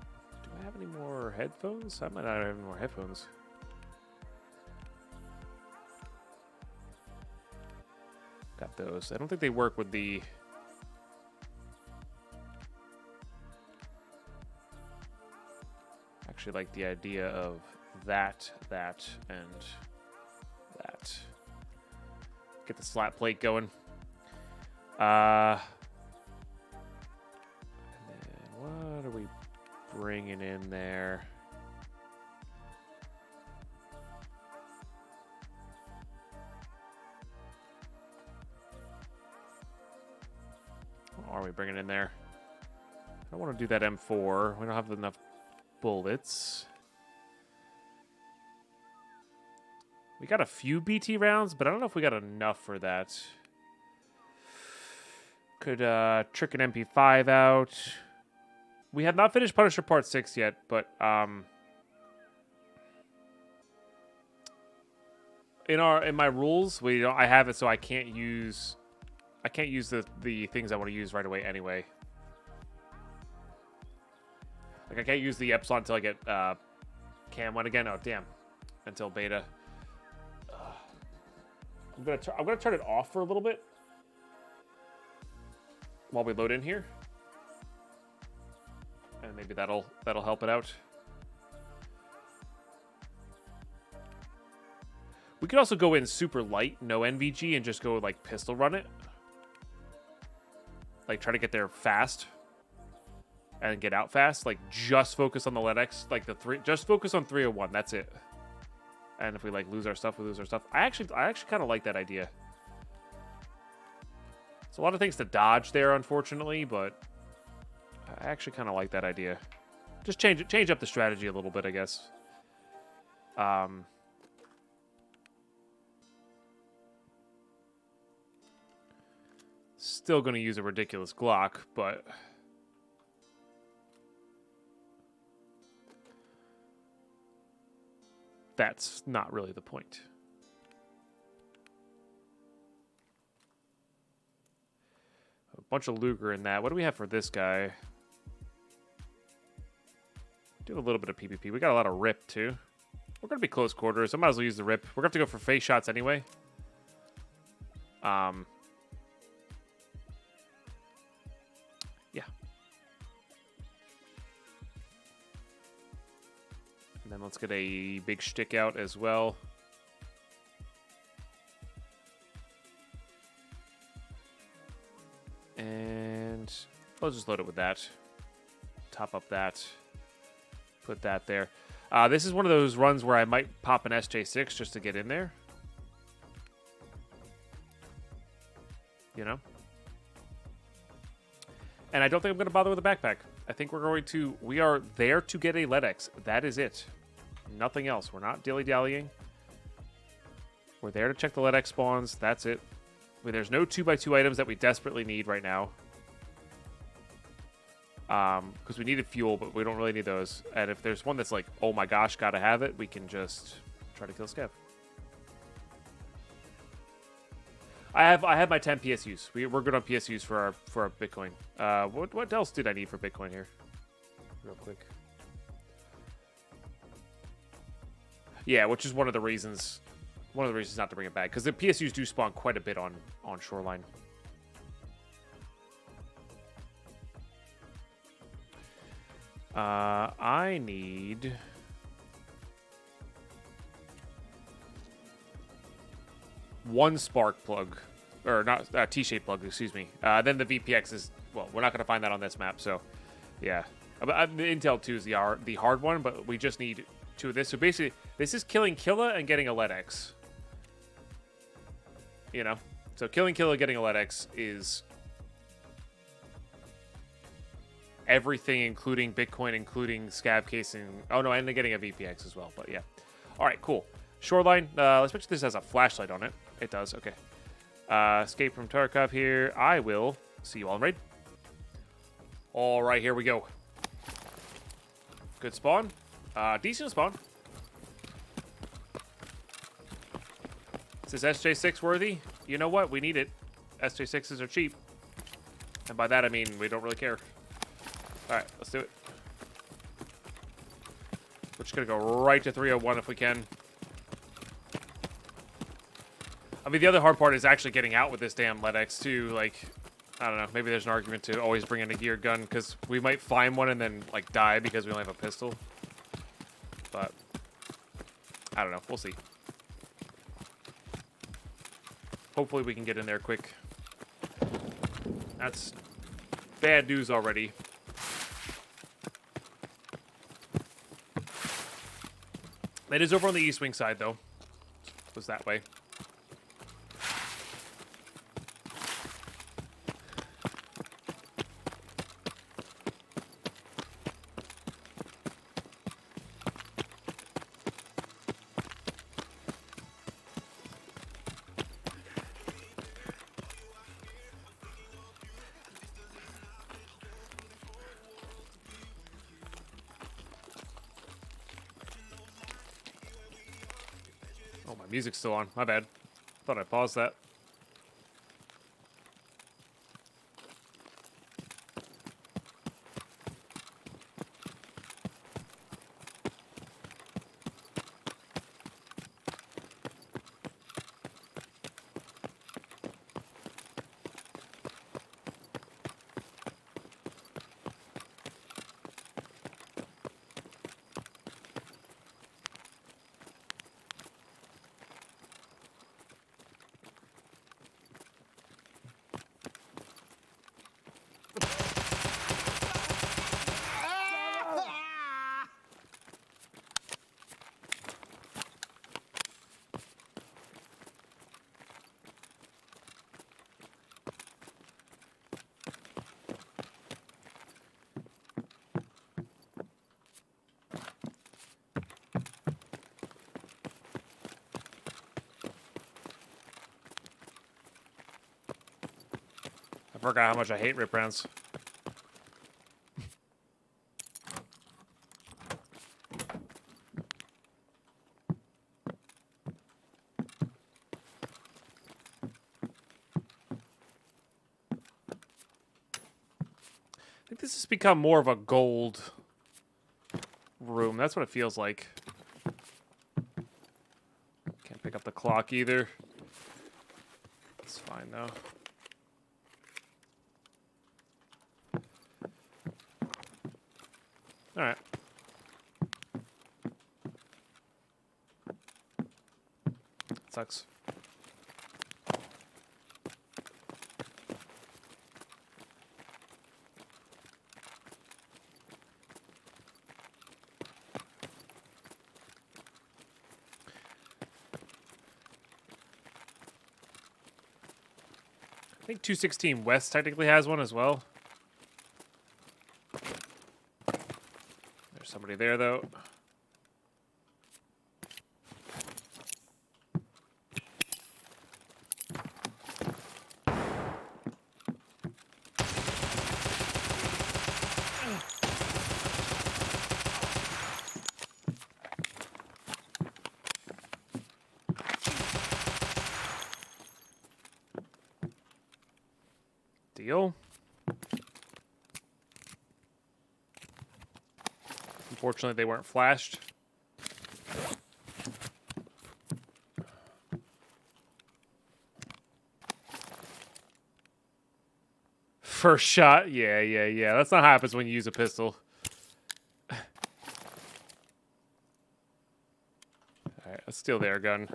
Do I have any more headphones? I might not have any more headphones. Got those. I don't think they work with the. Actually, like the idea of that, and that. Get the slat plate going. And then what are we bringing in there? What are we bringing in there? I don't want to do that M4. We don't have enough bullets. We got a few BT rounds, but I don't know if we got enough for that. Could trick an MP5 out. We have not finished Punisher Part 6 yet, but in my rules, I have it so I can't use the things I want to use right away anyway. Like I can't use the Epsilon until I get Cam 1 again. Oh damn. Until beta. I'm gonna turn it off for a little bit while we load in here, and maybe that'll help it out. We could also go in super light, no NVG, and just go like pistol run it, like try to get there fast and get out fast. Like just focus on the LEDX, like just focus on 301. That's it. And if we like lose our stuff, we lose our stuff. I actually kind of like that idea. It's a lot of things to dodge there, unfortunately, but I actually kind of like that idea. Just change up the strategy a little bit, I guess. Still going to use a ridiculous Glock, but that's not really the point. A bunch of Luger in that. What do we have for this guy? Do a little bit of PvP. We got a lot of RIP, too. We're going to be close quarters. I might as well use the RIP. We're going to have to go for face shots anyway. Yeah. And then let's get a big shtick out as well. And I'll just load it with that. Top up that. Put that there. This is one of those runs where I might pop an SJ6 just to get in there. You know? And I don't think I'm going to bother with a backpack. I think we are there to get a LEDX. That is it. Nothing else. We're not dilly-dallying. We're there to check the LEDX spawns. That's it. There's no 2x2 items that we desperately need right now. Because we needed fuel, but we don't really need those. And if there's one that's like, oh my gosh, gotta have it, we can just try to kill Skev. I have my 10 PSUs. We're good on PSUs for our Bitcoin. What else did I need for Bitcoin here? Real quick. Yeah, which is one of the reasons not to bring it back, because the PSUs do spawn quite a bit on Shoreline. I need one spark plug, or not T-shaped plug, excuse me. Then the VPX is, well, we're not going to find that on this map, so yeah. The Intel 2 is the hard one, but we just need 2 of this. So basically, this is killing Killa and getting a LEDX. You know, so killing Killa, getting a LEDX is everything, including Bitcoin, including scab casing. Oh no, and they're getting a VPX as well. But yeah, all right, cool. Shoreline. Let's make sure this has a flashlight on it. It does. Okay. Escape from Tarkov here. I will see you all in raid. All right, here we go. Good spawn. Decent spawn. Is this SJ6 worthy? You know what? We need it. SJ6s are cheap. And by that, I mean we don't really care. Alright, let's do it. We're just going to go right to 301 if we can. I mean, the other hard part is actually getting out with this damn LEDX, too. Like, I don't know. Maybe there's an argument to always bring in a geared gun, because we might find one and then, like, die because we only have a pistol. But, I don't know. We'll see. Hopefully we can get in there quick. That's bad news already. It is over on the east wing side, though. It was that way. Oh, my music's still on. My bad. Thought I paused that. I forgot how much I hate rip rounds. I think this has become more of a gold room. That's what it feels like. Can't pick up the clock either. It's fine though. All right. sucks. I think 216 West technically has one as well. There's somebody there, though. Deal. Unfortunately, they weren't flashed. First shot. Yeah. That's not what happens when you use a pistol. Alright, let's steal their gun.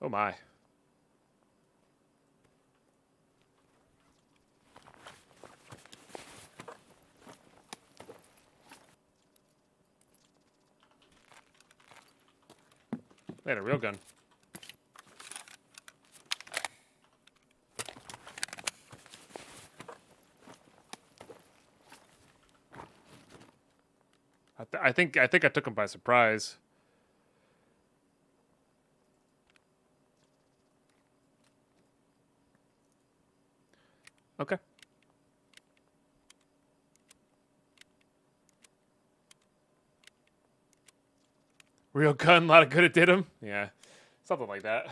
Oh my. They had a real gun. I think I took him by surprise. Okay. Real gun, a lot of good it did him. Yeah, something like that.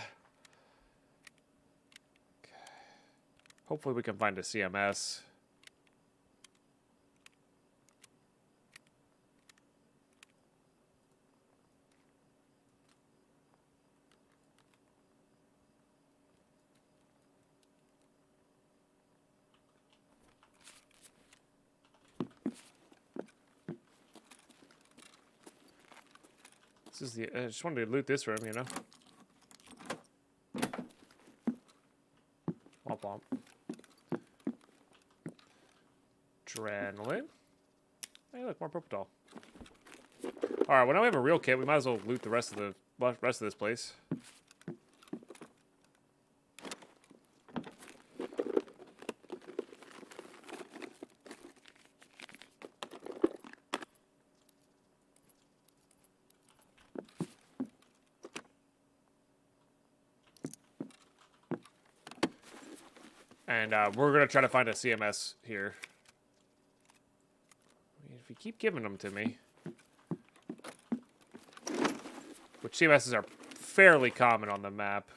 Okay. Hopefully we can find a CMS. This is the. I just wanted to loot this room, you know. Womp womp. Adrenaline. Hey, look, more purple doll. All right, well now we have a real kit. We might as well loot the rest of this place. And we're going to try to find a CMS here. I mean, if you keep giving them to me. Which CMSs are fairly common on the map.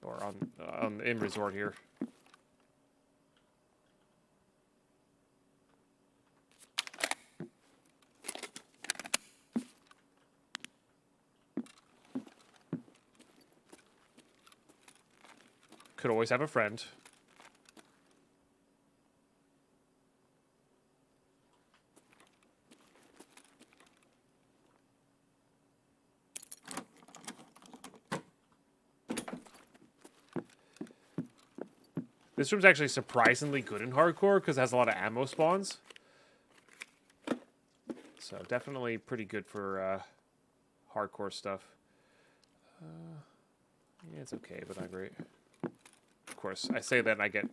Or in Resort here. Could always have a friend. This room's actually surprisingly good in hardcore because it has a lot of ammo spawns. So definitely pretty good for hardcore stuff. Yeah, it's okay, but not great. Of course, I say that and I get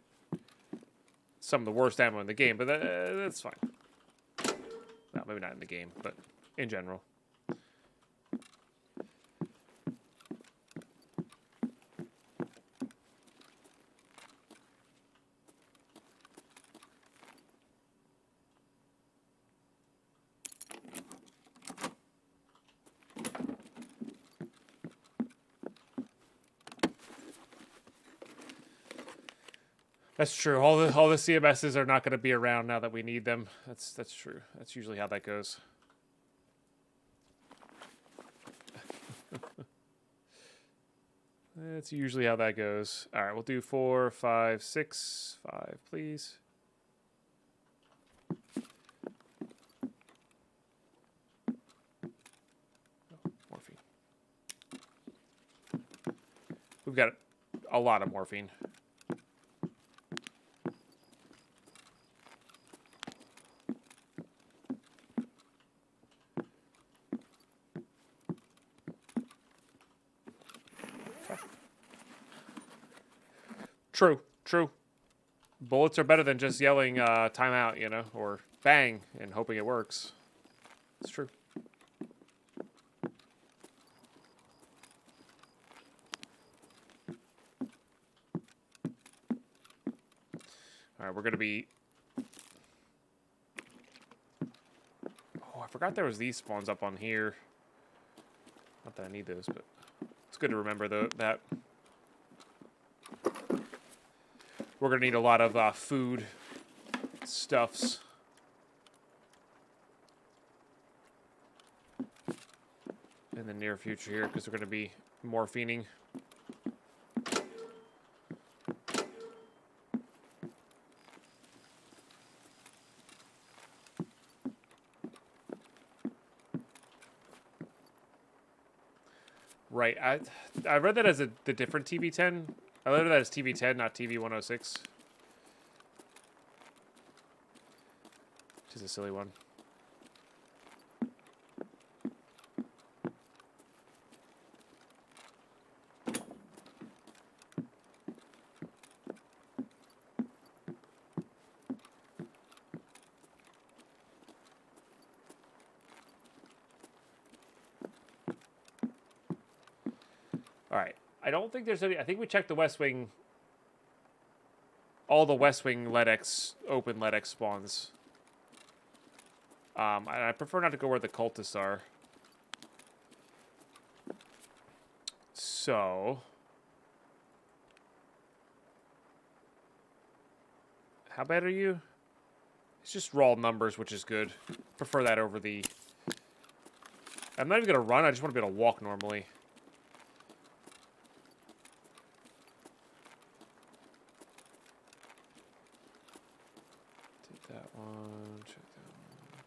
some of the worst ammo in the game, but that's fine. No, maybe not in the game, but in general. That's true. All the CMSs are not going to be around now that we need them. That's true. That's usually how that goes. That's usually how that goes. All right, we'll do 4, 5, 6, 5, please. We've got a lot of morphine. True, true. Bullets are better than just yelling time out, you know, or bang and hoping it works. It's true. All right, we're going to be... Oh, I forgot there was these spawns up on here. Not that I need those, but it's good to remember that. We're going to need a lot of food stuffs. In the near future here, because we're going to be morphining. Right. I read that as the different TV10. I read that as TV10, not TV106. Which is a silly one. All right. I don't think there's any... I think we checked the West Wing... All the West Wing LEDX, open LEDX spawns. And I prefer not to go where the cultists are. So... How bad are you? It's just raw numbers, which is good. Prefer that over the... I'm not even going to run. I just want to be able to walk normally. That one, check that one.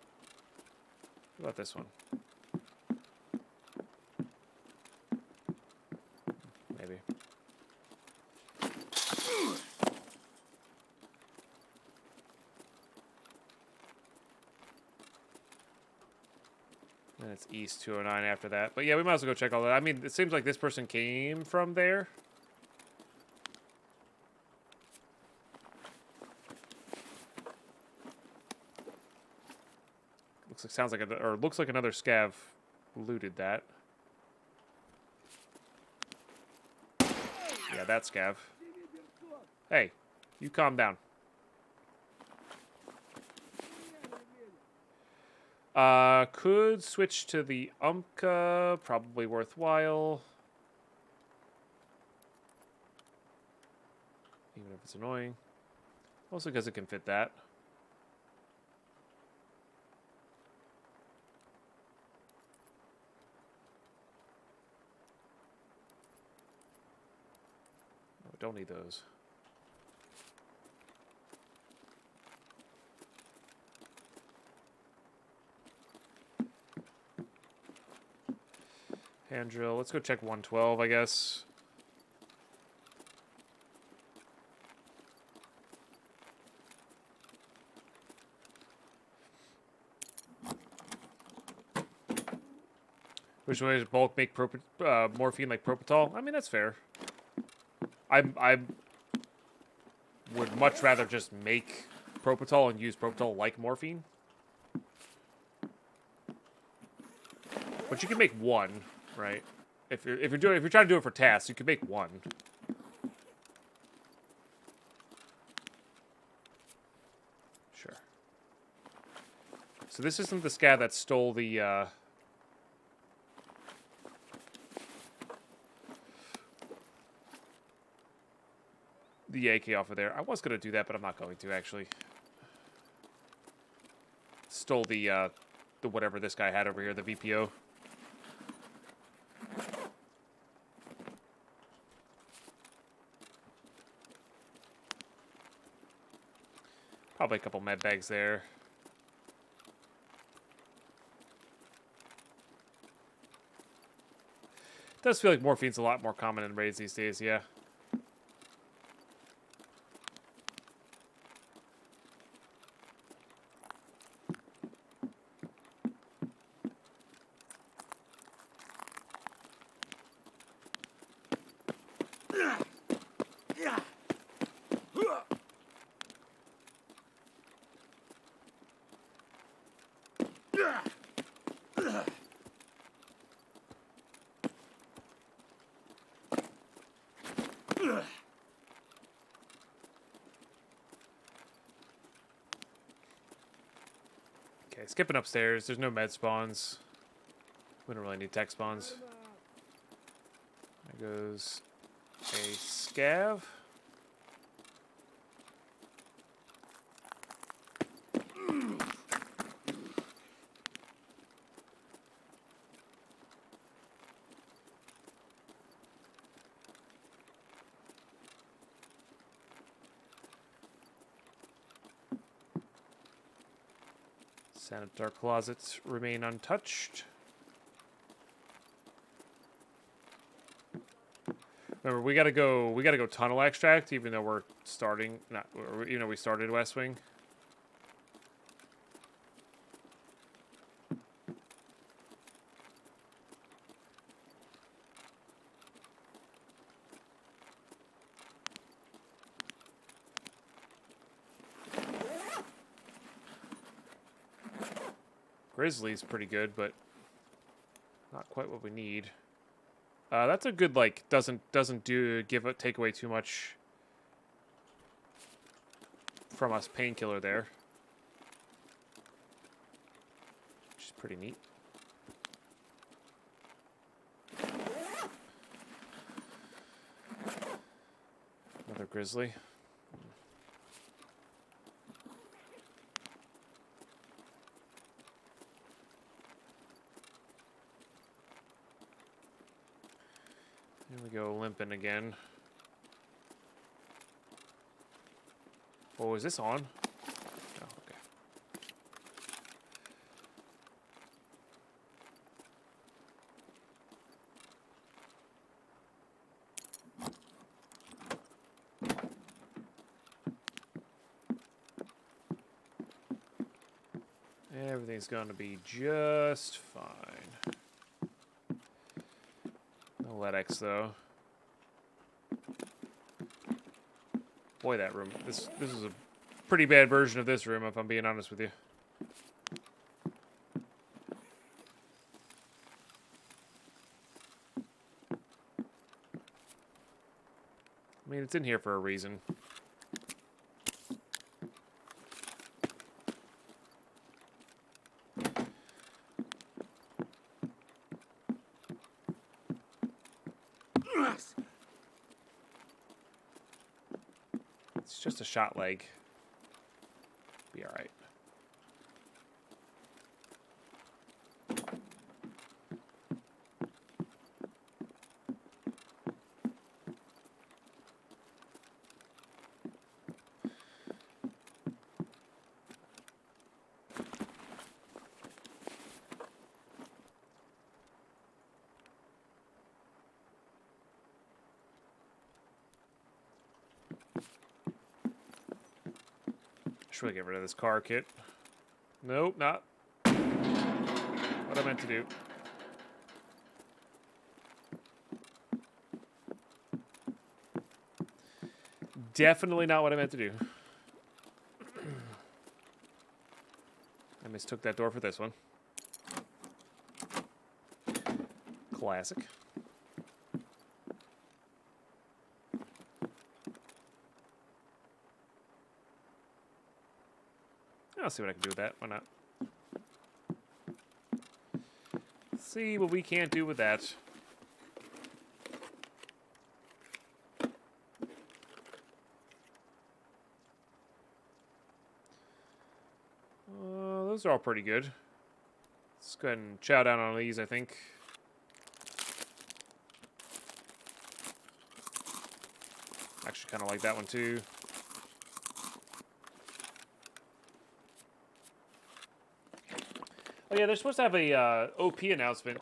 What about this one? Maybe. And it's East 209 after that. But yeah, we might as well go check all that. I mean, it seems like this person came from there. Sounds like or looks like another scav looted that. Yeah, that scav. Hey, you calm down. Could switch to the Umka, probably worthwhile. Even if it's annoying. Also because it can fit that. Don't need those. Hand drill. Let's go check 112, I guess. Which way does bulk make morphine like propofol? I mean, that's fair. I would much rather just make propofol and use propofol like morphine. But you can make one, right? If you're trying to do it for tasks, you can make one. Sure. So this isn't the scav that stole the AK off of there. I was gonna do that, but I'm not going to actually. Stole the whatever this guy had over here, the VPO. Probably a couple med bags there. does feel like morphine's a lot more common in raids these days, yeah. Okay, skipping upstairs. There's no med spawns. We don't really need tech spawns. There goes a scav. Sanitar closets remain untouched. Remember, we gotta go tunnel extract, even though we're starting even though we started West Wing. Grizzly's pretty good, but not quite what we need. That's a good, like, doesn't take away too much from us painkiller there, which is pretty neat. Another grizzly. Here we go, limping again. Oh, is this on? Oh, okay. Everything's gonna be just fine. No LEDX though. Boy, that room. This is a pretty bad version of this room, if I'm being honest with you. I mean, it's in here for a reason. It's just a shot leg. Be all right. Should we get rid of this car kit? Nope, not what I meant to do. Definitely not what I meant to do. I mistook that door for this one. Classic. I'll see what I can do with that. Why not? See what we can't do with that. Those are all pretty good. Let's go ahead and chow down on these, I think. Actually, kind of like that one, too. Oh, yeah, they're supposed to have a OP announcement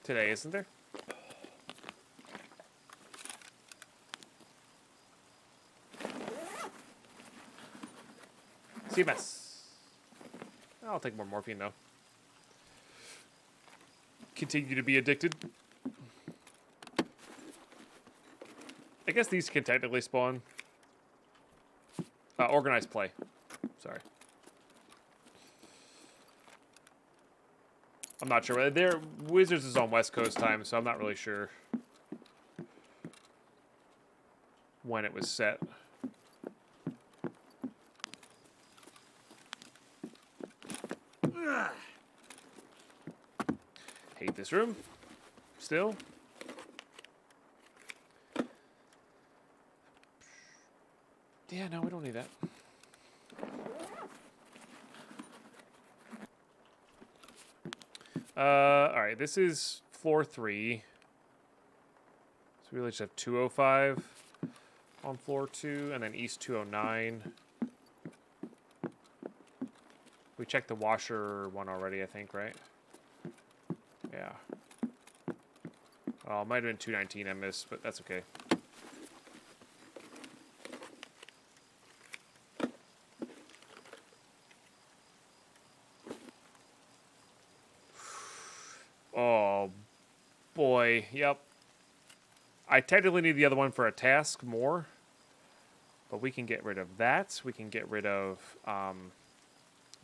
today, isn't there? CMS. I'll take more morphine though. Continue to be addicted. I guess these can technically spawn. Organized play. Sorry. I'm not sure. Wizards is on West Coast time, so I'm not really sure when it was set. Hate this room. Still. Yeah, no, we don't need that. Alright, this is floor 3. So we really just have 205 on floor 2, and then east 209. We checked the washer one already, I think, right? Yeah. Oh, it might have been 219 I missed, but that's okay. Oh, boy. Yep. I technically need the other one for a task more. But we can get rid of that. We can get rid of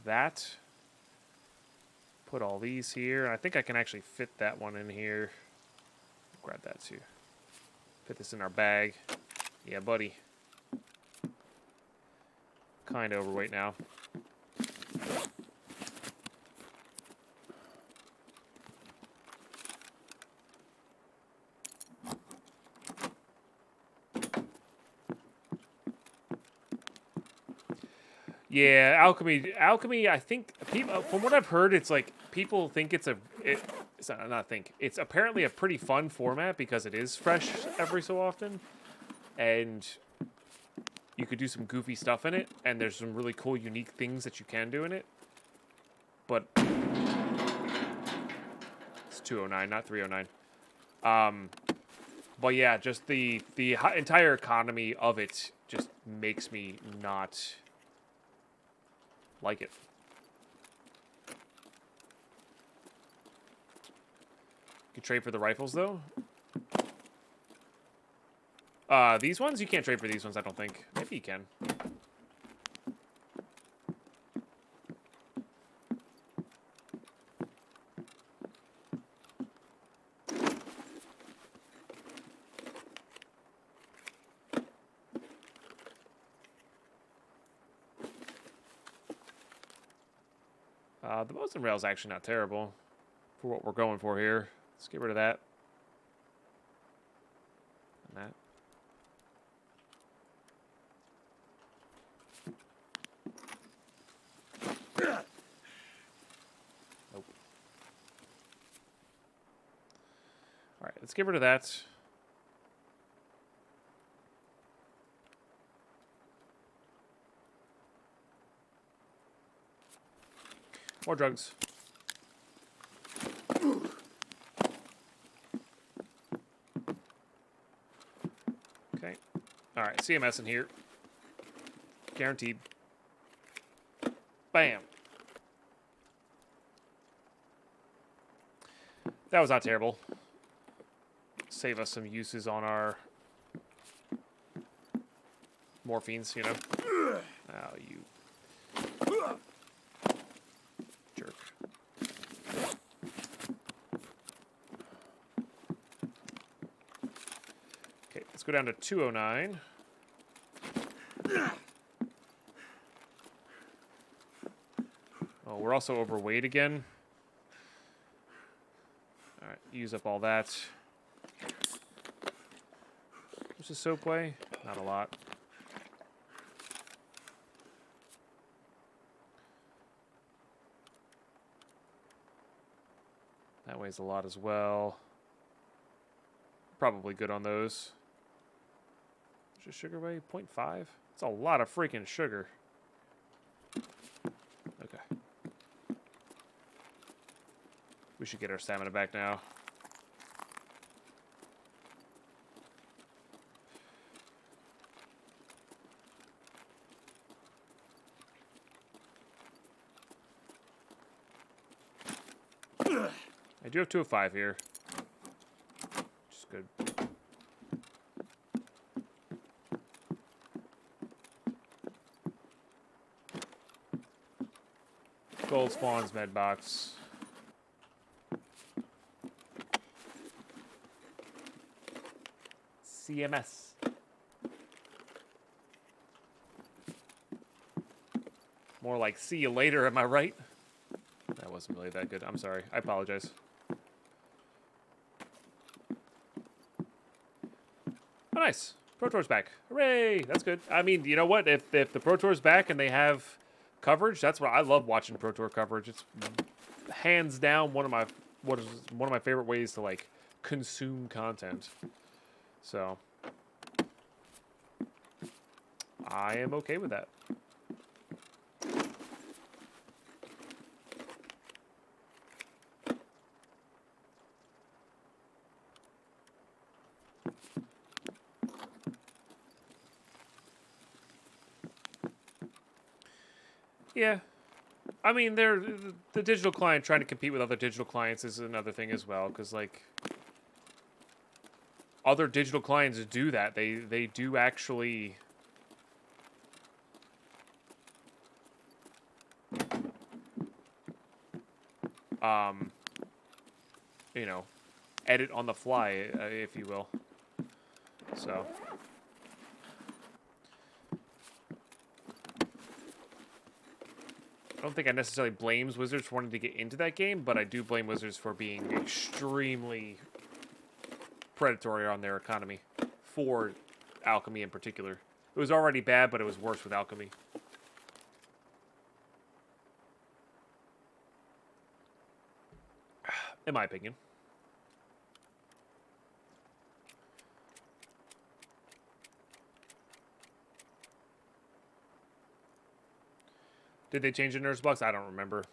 that. Put all these here. I think I can actually fit that one in here. Grab that too. Fit this in our bag. Yeah, buddy. Kind of overweight now. Yeah, alchemy. I think people, from what I've heard, it's like people think it's it's apparently a pretty fun format because it is fresh every so often, and you could do some goofy stuff in it, and there's some really cool, unique things that you can do in it. But it's 209, not 309. But yeah, just the entire economy of it just makes me not like it. You can trade for the rifles though. These ones you can't trade for these ones. I don't think. Maybe you can. The bows and rail is actually not terrible for what we're going for here. Let's get rid of that. And that. Nope. All right, let's get rid of that. More drugs. Okay. All right, CMS in here. Guaranteed. Bam. That was not terrible. Save us some uses on our morphines, you know. Oh, you jerk. Okay, let's go down to 209. Oh, we're also overweight again. All right, use up all that. What's the soap weigh? Not a lot. That weighs a lot as well. Probably good on those. What's your sugar weigh? 0.5? It's a lot of freaking sugar. Okay. We should get our stamina back now. I do have 2 of 5 here. Which is good. Gold spawns, med box. CMS. More like see you later, am I right? That wasn't really that good. I'm sorry. I apologize. Oh, nice. Pro Tour's back. Hooray! That's good. I mean, you know what? If the Pro Tour's back and they have coverage, that's what I love watching Pro Tour coverage. It's hands down one of my favorite ways to like consume content. So I am okay with that. Yeah. I mean, the digital client trying to compete with other digital clients is another thing as well, because like other digital clients do that. They do actually you know, edit on the fly, if you will. So I don't think I necessarily blame Wizards for wanting to get into that game, but I do blame Wizards for being extremely predatory on their economy for Alchemy in particular. It was already bad, but it was worse with Alchemy. In my opinion. Did they change the nurse box? I don't remember.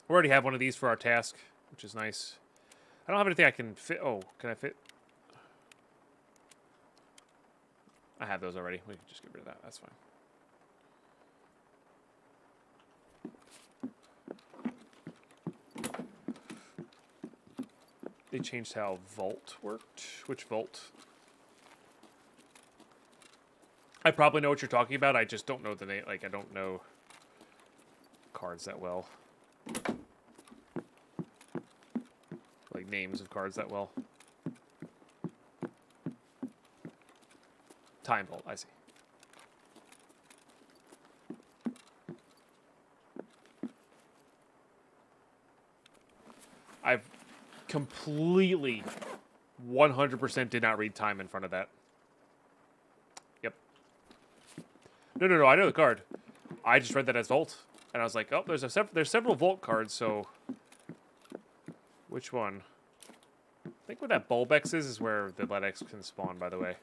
We already have one of these for our task, which is nice. I don't have anything I can fit. Oh, can I fit? I have those already. We can just get rid of that. That's fine. They changed how Vault worked. Which Vault? I probably know what you're talking about. I just don't know the name. Like, I don't know cards that well. Like, names of cards that well. Time Vault, I see. I've completely 100% did not read time in front of that. Yep. No, I know the card. I just read that as Vault. And I was like, oh, there's several Vault cards, so which one? I think where that Bulbex is where the Ledex can spawn, by the way.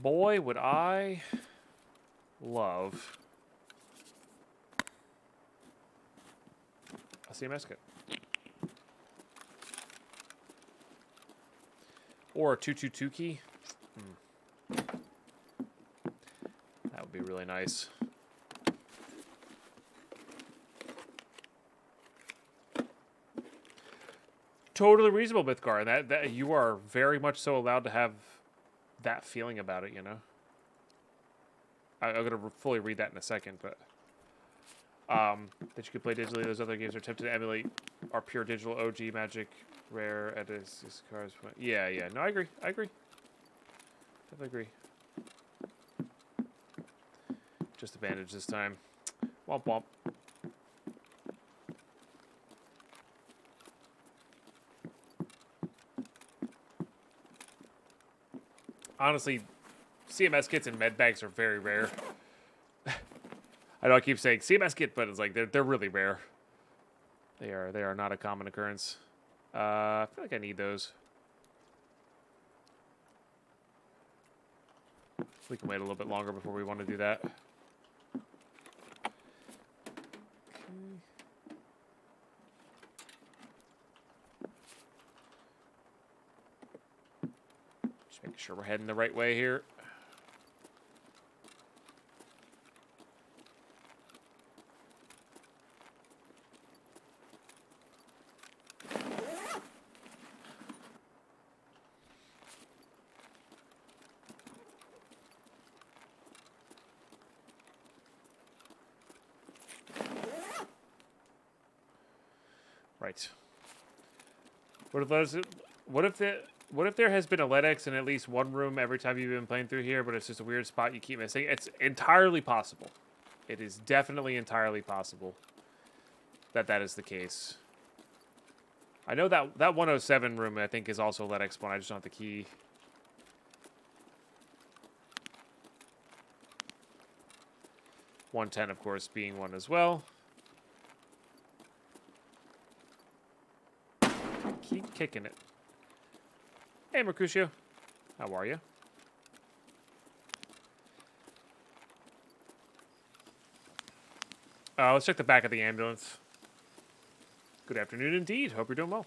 Boy, would I love a CMS kit. Or a 222 key. That would be really nice. Totally reasonable, Mythgar. That you are very much so allowed to have that feeling about it, you know? I'm going to fully read that in a second, but that you could play digitally. Those other games are attempted to emulate our pure digital OG Magic Rare edits cards. Yeah. No, I agree. Definitely agree. Just advantage this time. Womp womp. Honestly, CMS kits and med bags are very rare. I know I keep saying CMS kit, but it's like they're really rare. They are not a common occurrence. I feel like I need those. We can wait a little bit longer before we want to do that. Just making sure we're heading the right way here. Right. What if there has been a LEDX in at least one room every time you've been playing through here, but it's just a weird spot you keep missing? It's entirely possible. It is definitely entirely possible that that is the case. I know that 107 room, I think, is also LEDX one. I just don't have the key. .110, of course, being one as well. Keep kicking it. Hey, Mercutio. How are you? Let's check the back of the ambulance. Good afternoon indeed. Hope you're doing well.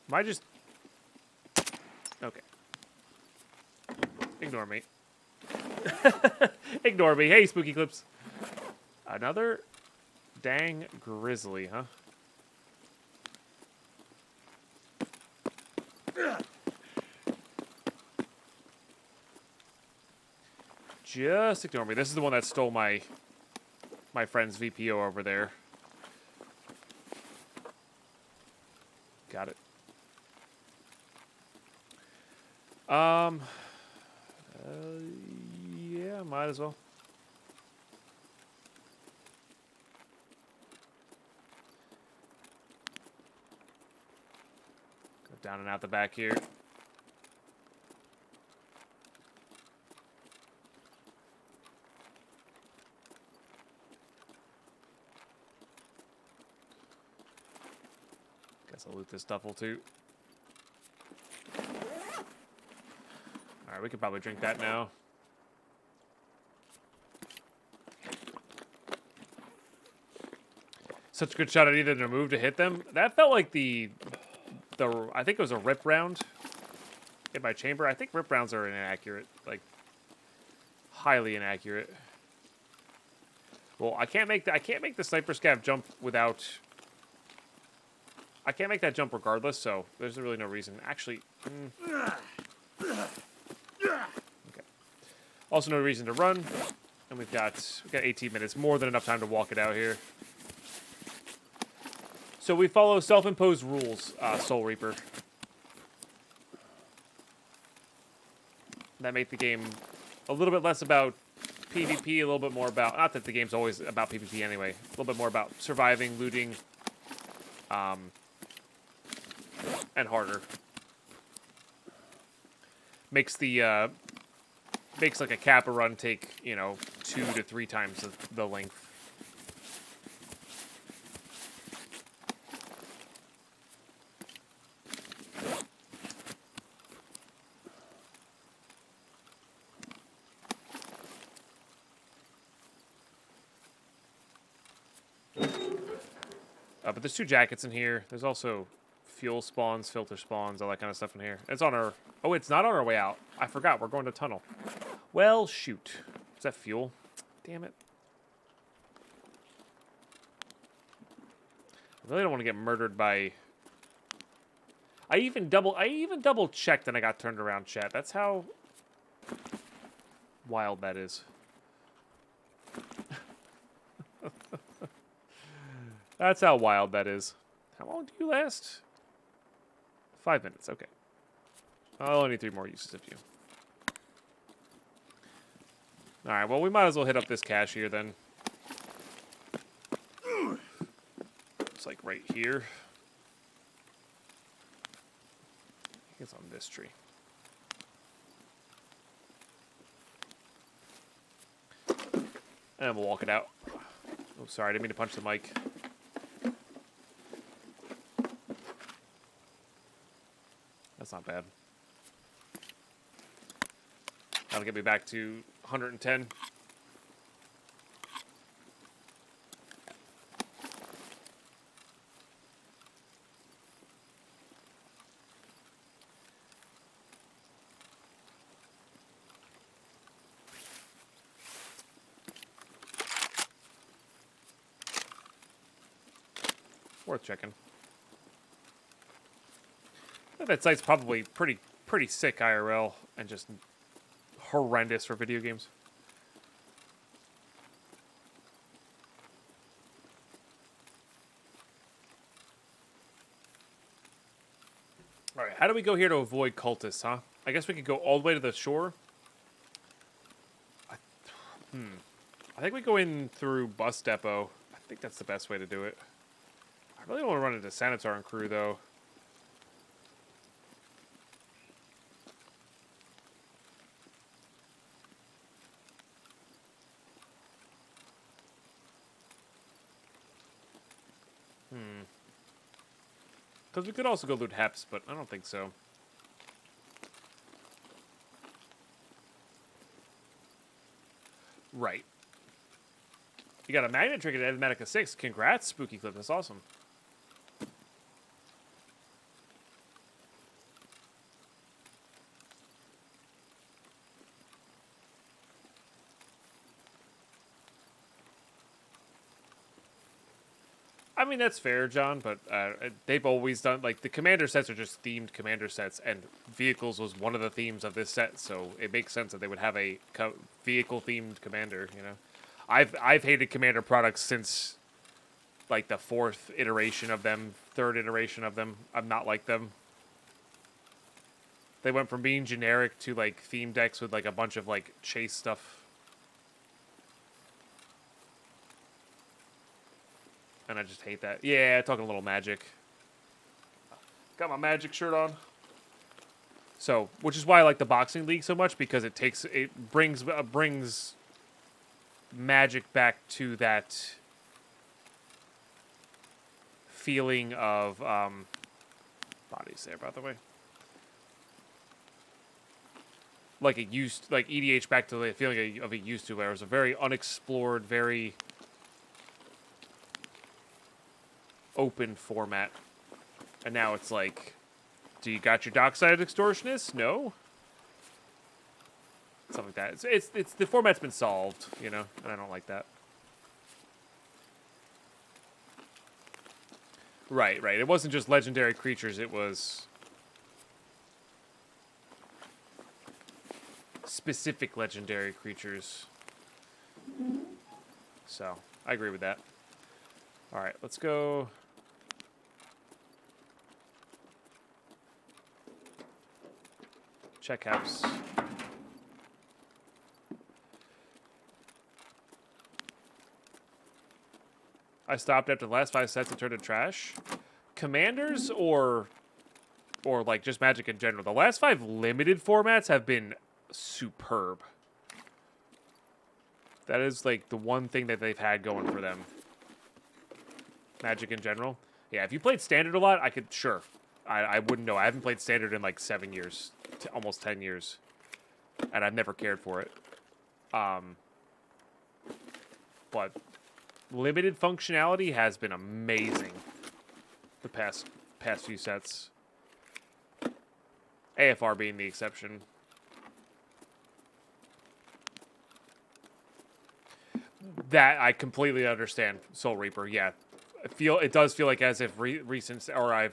Am I just... Okay. Ignore me. Ignore me. Hey, Spooky Clips. Another dang grizzly, huh? Just ignore me. This is the one that stole my friend's VPO over there. Got it. Yeah, might as well. Go down and out the back here. Guess I'll loot this duffel too. Alright, we could probably drink that now. Such a good shot. I needed to move to hit them. That felt like the I think it was a rip round in my chamber. I think rip rounds are inaccurate, like highly inaccurate. Well, I can't make the sniper scav jump without. I can't make that jump regardless, so there's really no reason. Actually, okay. Also, no reason to run, and we've got 18 minutes, more than enough time to walk it out here. So we follow self-imposed rules, Soul Reaper. That make the game a little bit less about PvP, a little bit more about... Not that the game's always about PvP anyway. A little bit more about surviving, looting, and harder. Makes the... makes like a Kappa run take, 2 to 3 times the length. But there's 2 jackets in here. There's also fuel spawns, filter spawns, all that kind of stuff in here. It's on our... Oh, it's not on our way out. I forgot. We're going to tunnel. Well, shoot. Is that fuel? Damn it. I really don't want to get murdered by... I even double checked and I got turned around, chat. That's how wild that is. That's how wild that is. How long do you last? 5 minutes, okay. I'll only need 3 more uses of you. Alright, well, we might as well hit up this cache here, then. It's like right here. I think it's on this tree. And we'll walk it out. Oh, sorry, I didn't mean to punch the mic. That's not bad. That'll get me back to 110. Worth checking. That site's probably pretty sick IRL and just horrendous for video games. All right, how do we go here to avoid cultists, huh? I guess we could go all the way to the shore. I think we go in through bus depot. I think that's the best way to do it. I really don't want to run into Sanitar and crew, though. Because we could also go loot Heps, but I don't think so. Right. You got a magnet trinket at Medica 6. Congrats, Spooky Clip. That's awesome. I mean, that's fair, John, but they've always done, like, the commander sets are just themed commander sets, and vehicles was one of the themes of this set, so it makes sense that they would have a vehicle-themed commander, you know? I've hated commander products since, like, the fourth iteration of them, third iteration of them. I'm not like them. They went from being generic to, like, theme decks with, like, a bunch of, like, chase stuff. And I just hate that. Yeah, talking a little magic. Got my magic shirt on. So, which is why I like the boxing league so much, because it brings magic back to that feeling of bodies there, by the way. Like it used, like EDH back to the feeling of it used to, where it was a very unexplored, very open format, and now it's like, do you got your dockside extortionist? No, something like that. It's the format's been solved, you know, and I don't like that. Right. It wasn't just legendary creatures; it was specific legendary creatures. So I agree with that. All right, let's go. Check house. I stopped after the last 5 sets and turned to trash. Commanders or like just Magic in general. The last 5 limited formats have been superb. That is like the one thing that they've had going for them. Magic in general. Yeah, if you played Standard a lot, I could, sure. I wouldn't know. I haven't played Standard in like 7 years. Almost 10 years. And I've never cared for it. But limited functionality has been amazing the past few sets. AFR being the exception. That I completely understand. Soul Reaper, yeah. It does feel like as if recent, or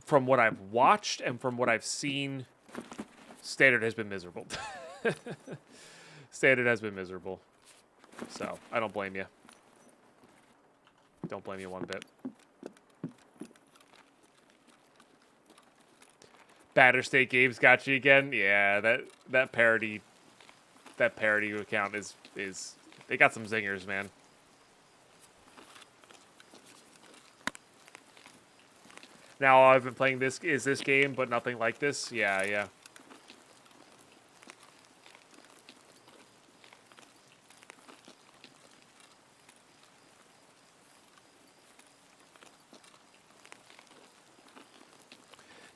from what I've watched and from what I've seen, Standard has been miserable. Standard has been miserable. So, I don't blame you. Don't blame you one bit. Batterstate Games got you again? Yeah, that parody account is they got some zingers, man. Now all I've been playing this game, but nothing like this. Yeah.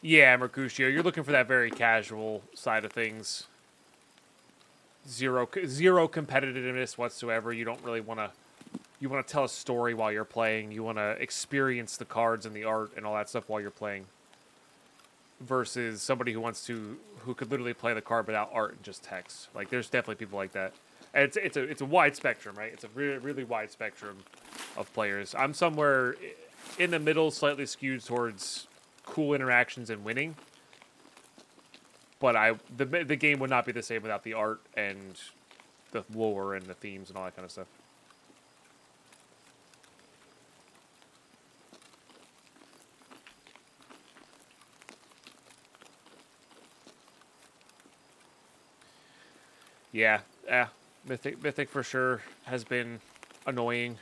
Yeah, Mercutio, you're looking for that very casual side of things. Zero competitiveness whatsoever. You don't really want to. You want to tell a story while you're playing. You want to experience the cards and the art and all that stuff while you're playing. Versus somebody who could literally play the card without art and just text. Like, there's definitely people like that. And it's a wide spectrum, right? It's a really wide spectrum of players. I'm somewhere in the middle, slightly skewed towards cool interactions and winning. But the game would not be the same without the art and the lore and the themes and all that kind of stuff. Yeah, Mythic for sure has been annoying.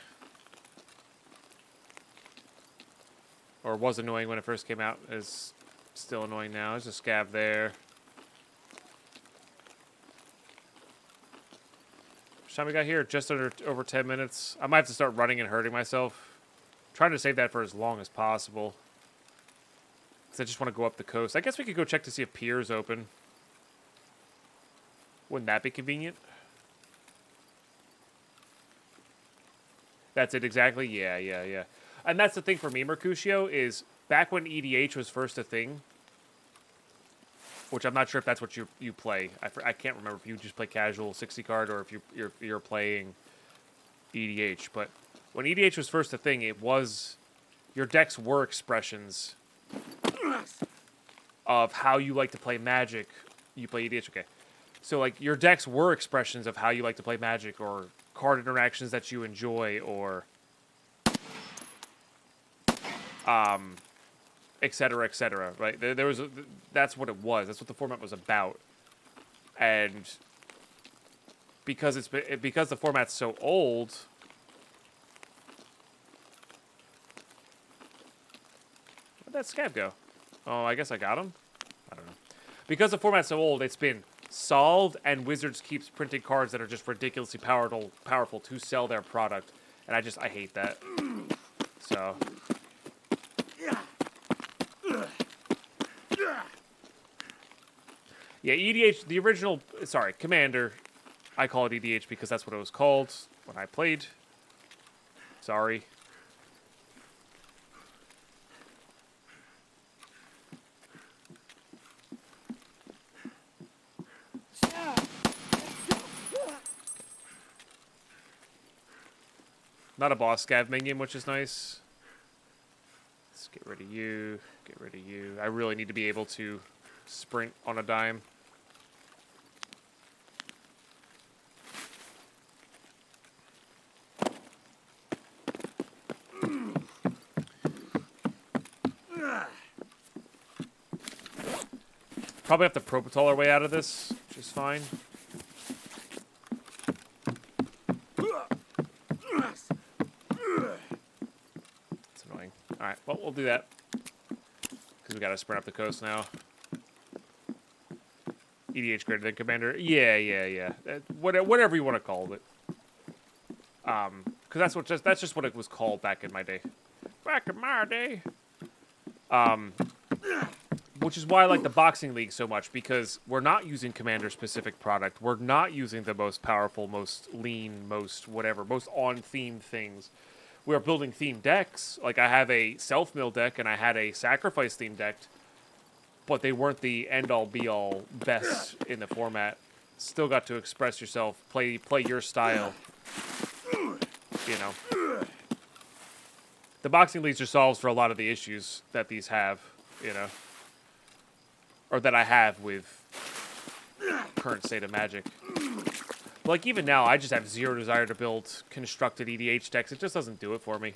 Or was annoying when it first came out. Is still annoying now. There's a scav there. How much time we got here? Just over 10 minutes. I might have to start running and hurting myself. I'm trying to save that for as long as possible. Because I just want to go up the coast. I guess we could go check to see if Pier's open. Wouldn't that be convenient? That's it exactly? Yeah. And that's the thing for me, Mercutio, is back when EDH was first a thing, which I'm not sure if that's what you play. I can't remember if you just play casual 60 card or if you're playing EDH. But when EDH was first a thing, it was your decks were expressions of how you like to play Magic. You play EDH, okay. So, like, your decks were expressions of how you like to play Magic, or card interactions that you enjoy, or et cetera, right? That's what it was. That's what the format was about. And because the format's so old, where'd that scab go? Oh, I guess I got him. I don't know. Because the format's so old, it's been solved, and Wizards keeps printing cards that are just ridiculously powerful to sell their product, and I hate that. So yeah, EDH, the original, sorry, Commander, I call it EDH because that's what it was called when I played. Sorry. Not a boss scav minion, which is nice. Let's get rid of you. Get rid of you. I really need to be able to sprint on a dime. Probably have to Propital our way out of this, which is fine. It's annoying. Alright, well, we'll do that. Because we gotta sprint up the coast now. EDH greater than Commander. Yeah. Whatever you want to call it. Because that's just what it was called back in my day. Back in my day. Which is why I like the Boxing League so much, because we're not using Commander-specific product. We're not using the most powerful, most lean, most whatever, most on-theme things. We are building theme decks. Like, I have a self-mill deck, and I had a sacrifice-themed deck, but they weren't the end-all, be-all best in the format. Still got to express yourself, play your style, you know. The Boxing League just solves for a lot of the issues that these have, you know. Or that I have with current state of Magic. Like, even now, I just have zero desire to build constructed EDH decks. It just doesn't do it for me.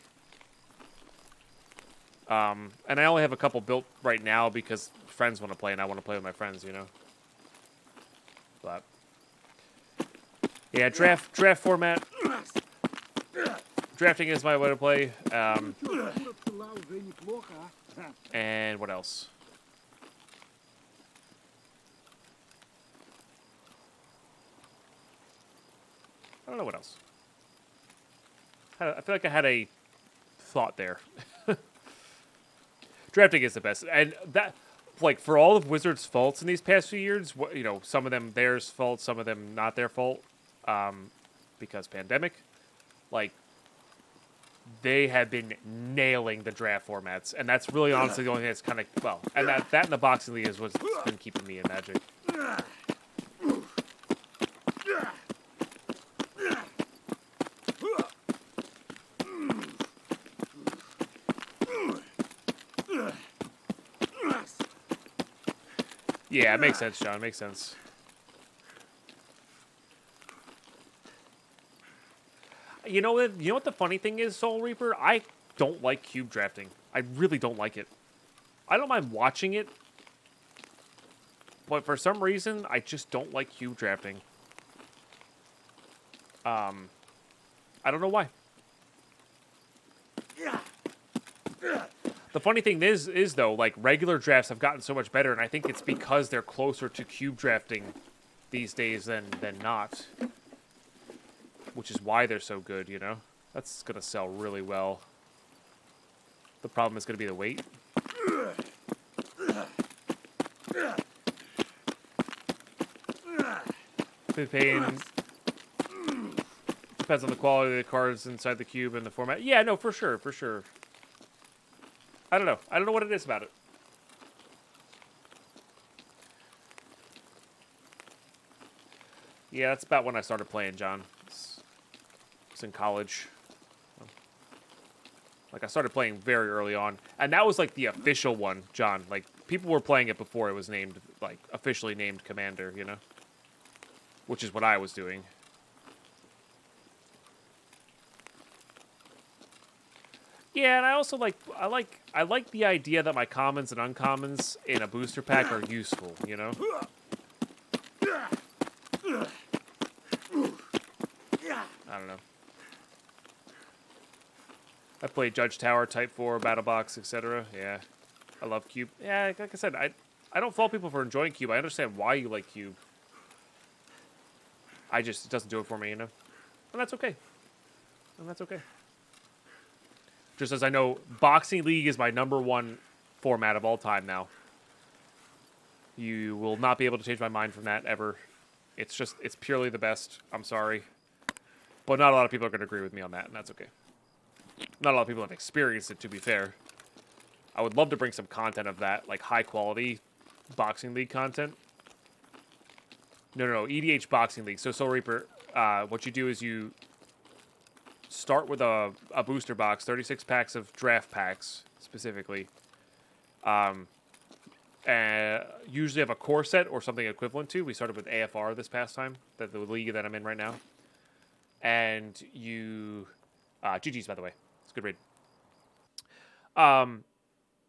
And I only have a couple built right now because friends want to play, and I want to play with my friends, you know? But yeah, draft format. Drafting is my way to play. And what else? I don't know what else. I feel like I had a thought there. Drafting is the best. And that, like for all of Wizards' faults in these past few years, you know, some of them theirs fault, some of them not their fault, because pandemic, like they have been nailing the draft formats, and that's really honestly the only thing that's kind of well, and that and the boxing league is what's been keeping me in Magic. Yeah, it makes sense, John. It makes sense. You know what? You know what the funny thing is, Soul Reaper? I don't like cube drafting. I really don't like it. I don't mind watching it, but for some reason, I just don't like cube drafting. I don't know why. The funny thing is though, like regular drafts have gotten so much better, and I think it's because they're closer to cube drafting these days than not, which is why they're so good. You know, that's gonna sell really well. The problem is gonna be the weight. Depends on the quality of the cards inside the cube and the format. Yeah, no, for sure, for sure. I don't know. I don't know what it is about it. Yeah, that's about when I started playing, John. It's in college. Like, I started playing very early on. And that was, like, the official one, John. Like, people were playing it before it was named, like, officially named Commander, you know? Which is what I was doing. Yeah, and I also I like the idea that my commons and uncommons in a booster pack are useful, you know? I don't know. I played Judge Tower, Type 4, Battle Box, etc. Yeah. I love Cube. Yeah, like I said, I don't fault people for enjoying Cube. I understand why you like Cube. It doesn't do it for me, you know? And that's okay. And that's okay. Just as I know, Boxing League is my #1 format of all time now. You will not be able to change my mind from that ever. It's purely the best. I'm sorry. But not a lot of people are going to agree with me on that, and that's okay. Not a lot of people have experienced it, to be fair. I would love to bring some content of that, like high-quality Boxing League content. No, EDH Boxing League. So, Soul Reaper, what you do is you start with a booster box, 36 packs of draft packs, specifically. And usually have a core set or something equivalent to. We started with AFR this past time, the league that I'm in right now. And you... GG's, by the way. It's a good raid.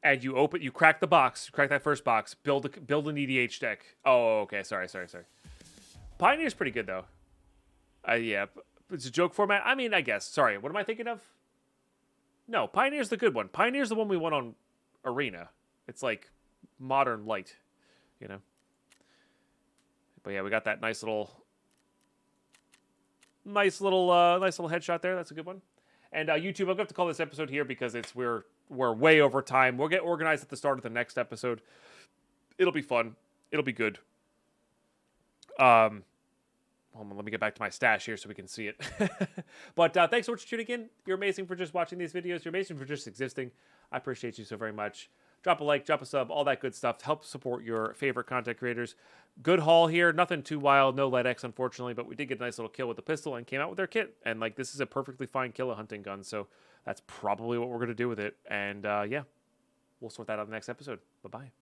And you crack the box, you crack that first box, build an EDH deck. Oh, okay, sorry. Pioneer's pretty good, though. Yeah, it's a joke format. I mean, I guess. Sorry, what am I thinking of? No, Pioneer's the good one. Pioneer's the one we won on Arena. It's like modern light, you know? But yeah, we got that nice little headshot there. That's a good one. And YouTube, I'm going to have to call this episode here because we're way over time. We'll get organized at the start of the next episode. It'll be fun. It'll be good. Hold on, let me get back to my stash here so we can see it. But thanks so much for tuning in. You're amazing for just watching these videos. You're amazing for just existing. I appreciate you so very much. Drop a like, drop a sub, all that good stuff to help support your favorite content creators. Good haul here. Nothing too wild. No Lead X, unfortunately, but we did get a nice little kill with the pistol and came out with their kit. And, like, this is a perfectly fine killer hunting gun, so that's probably what we're going to do with it. And, yeah, we'll sort that out in the next episode. Bye-bye.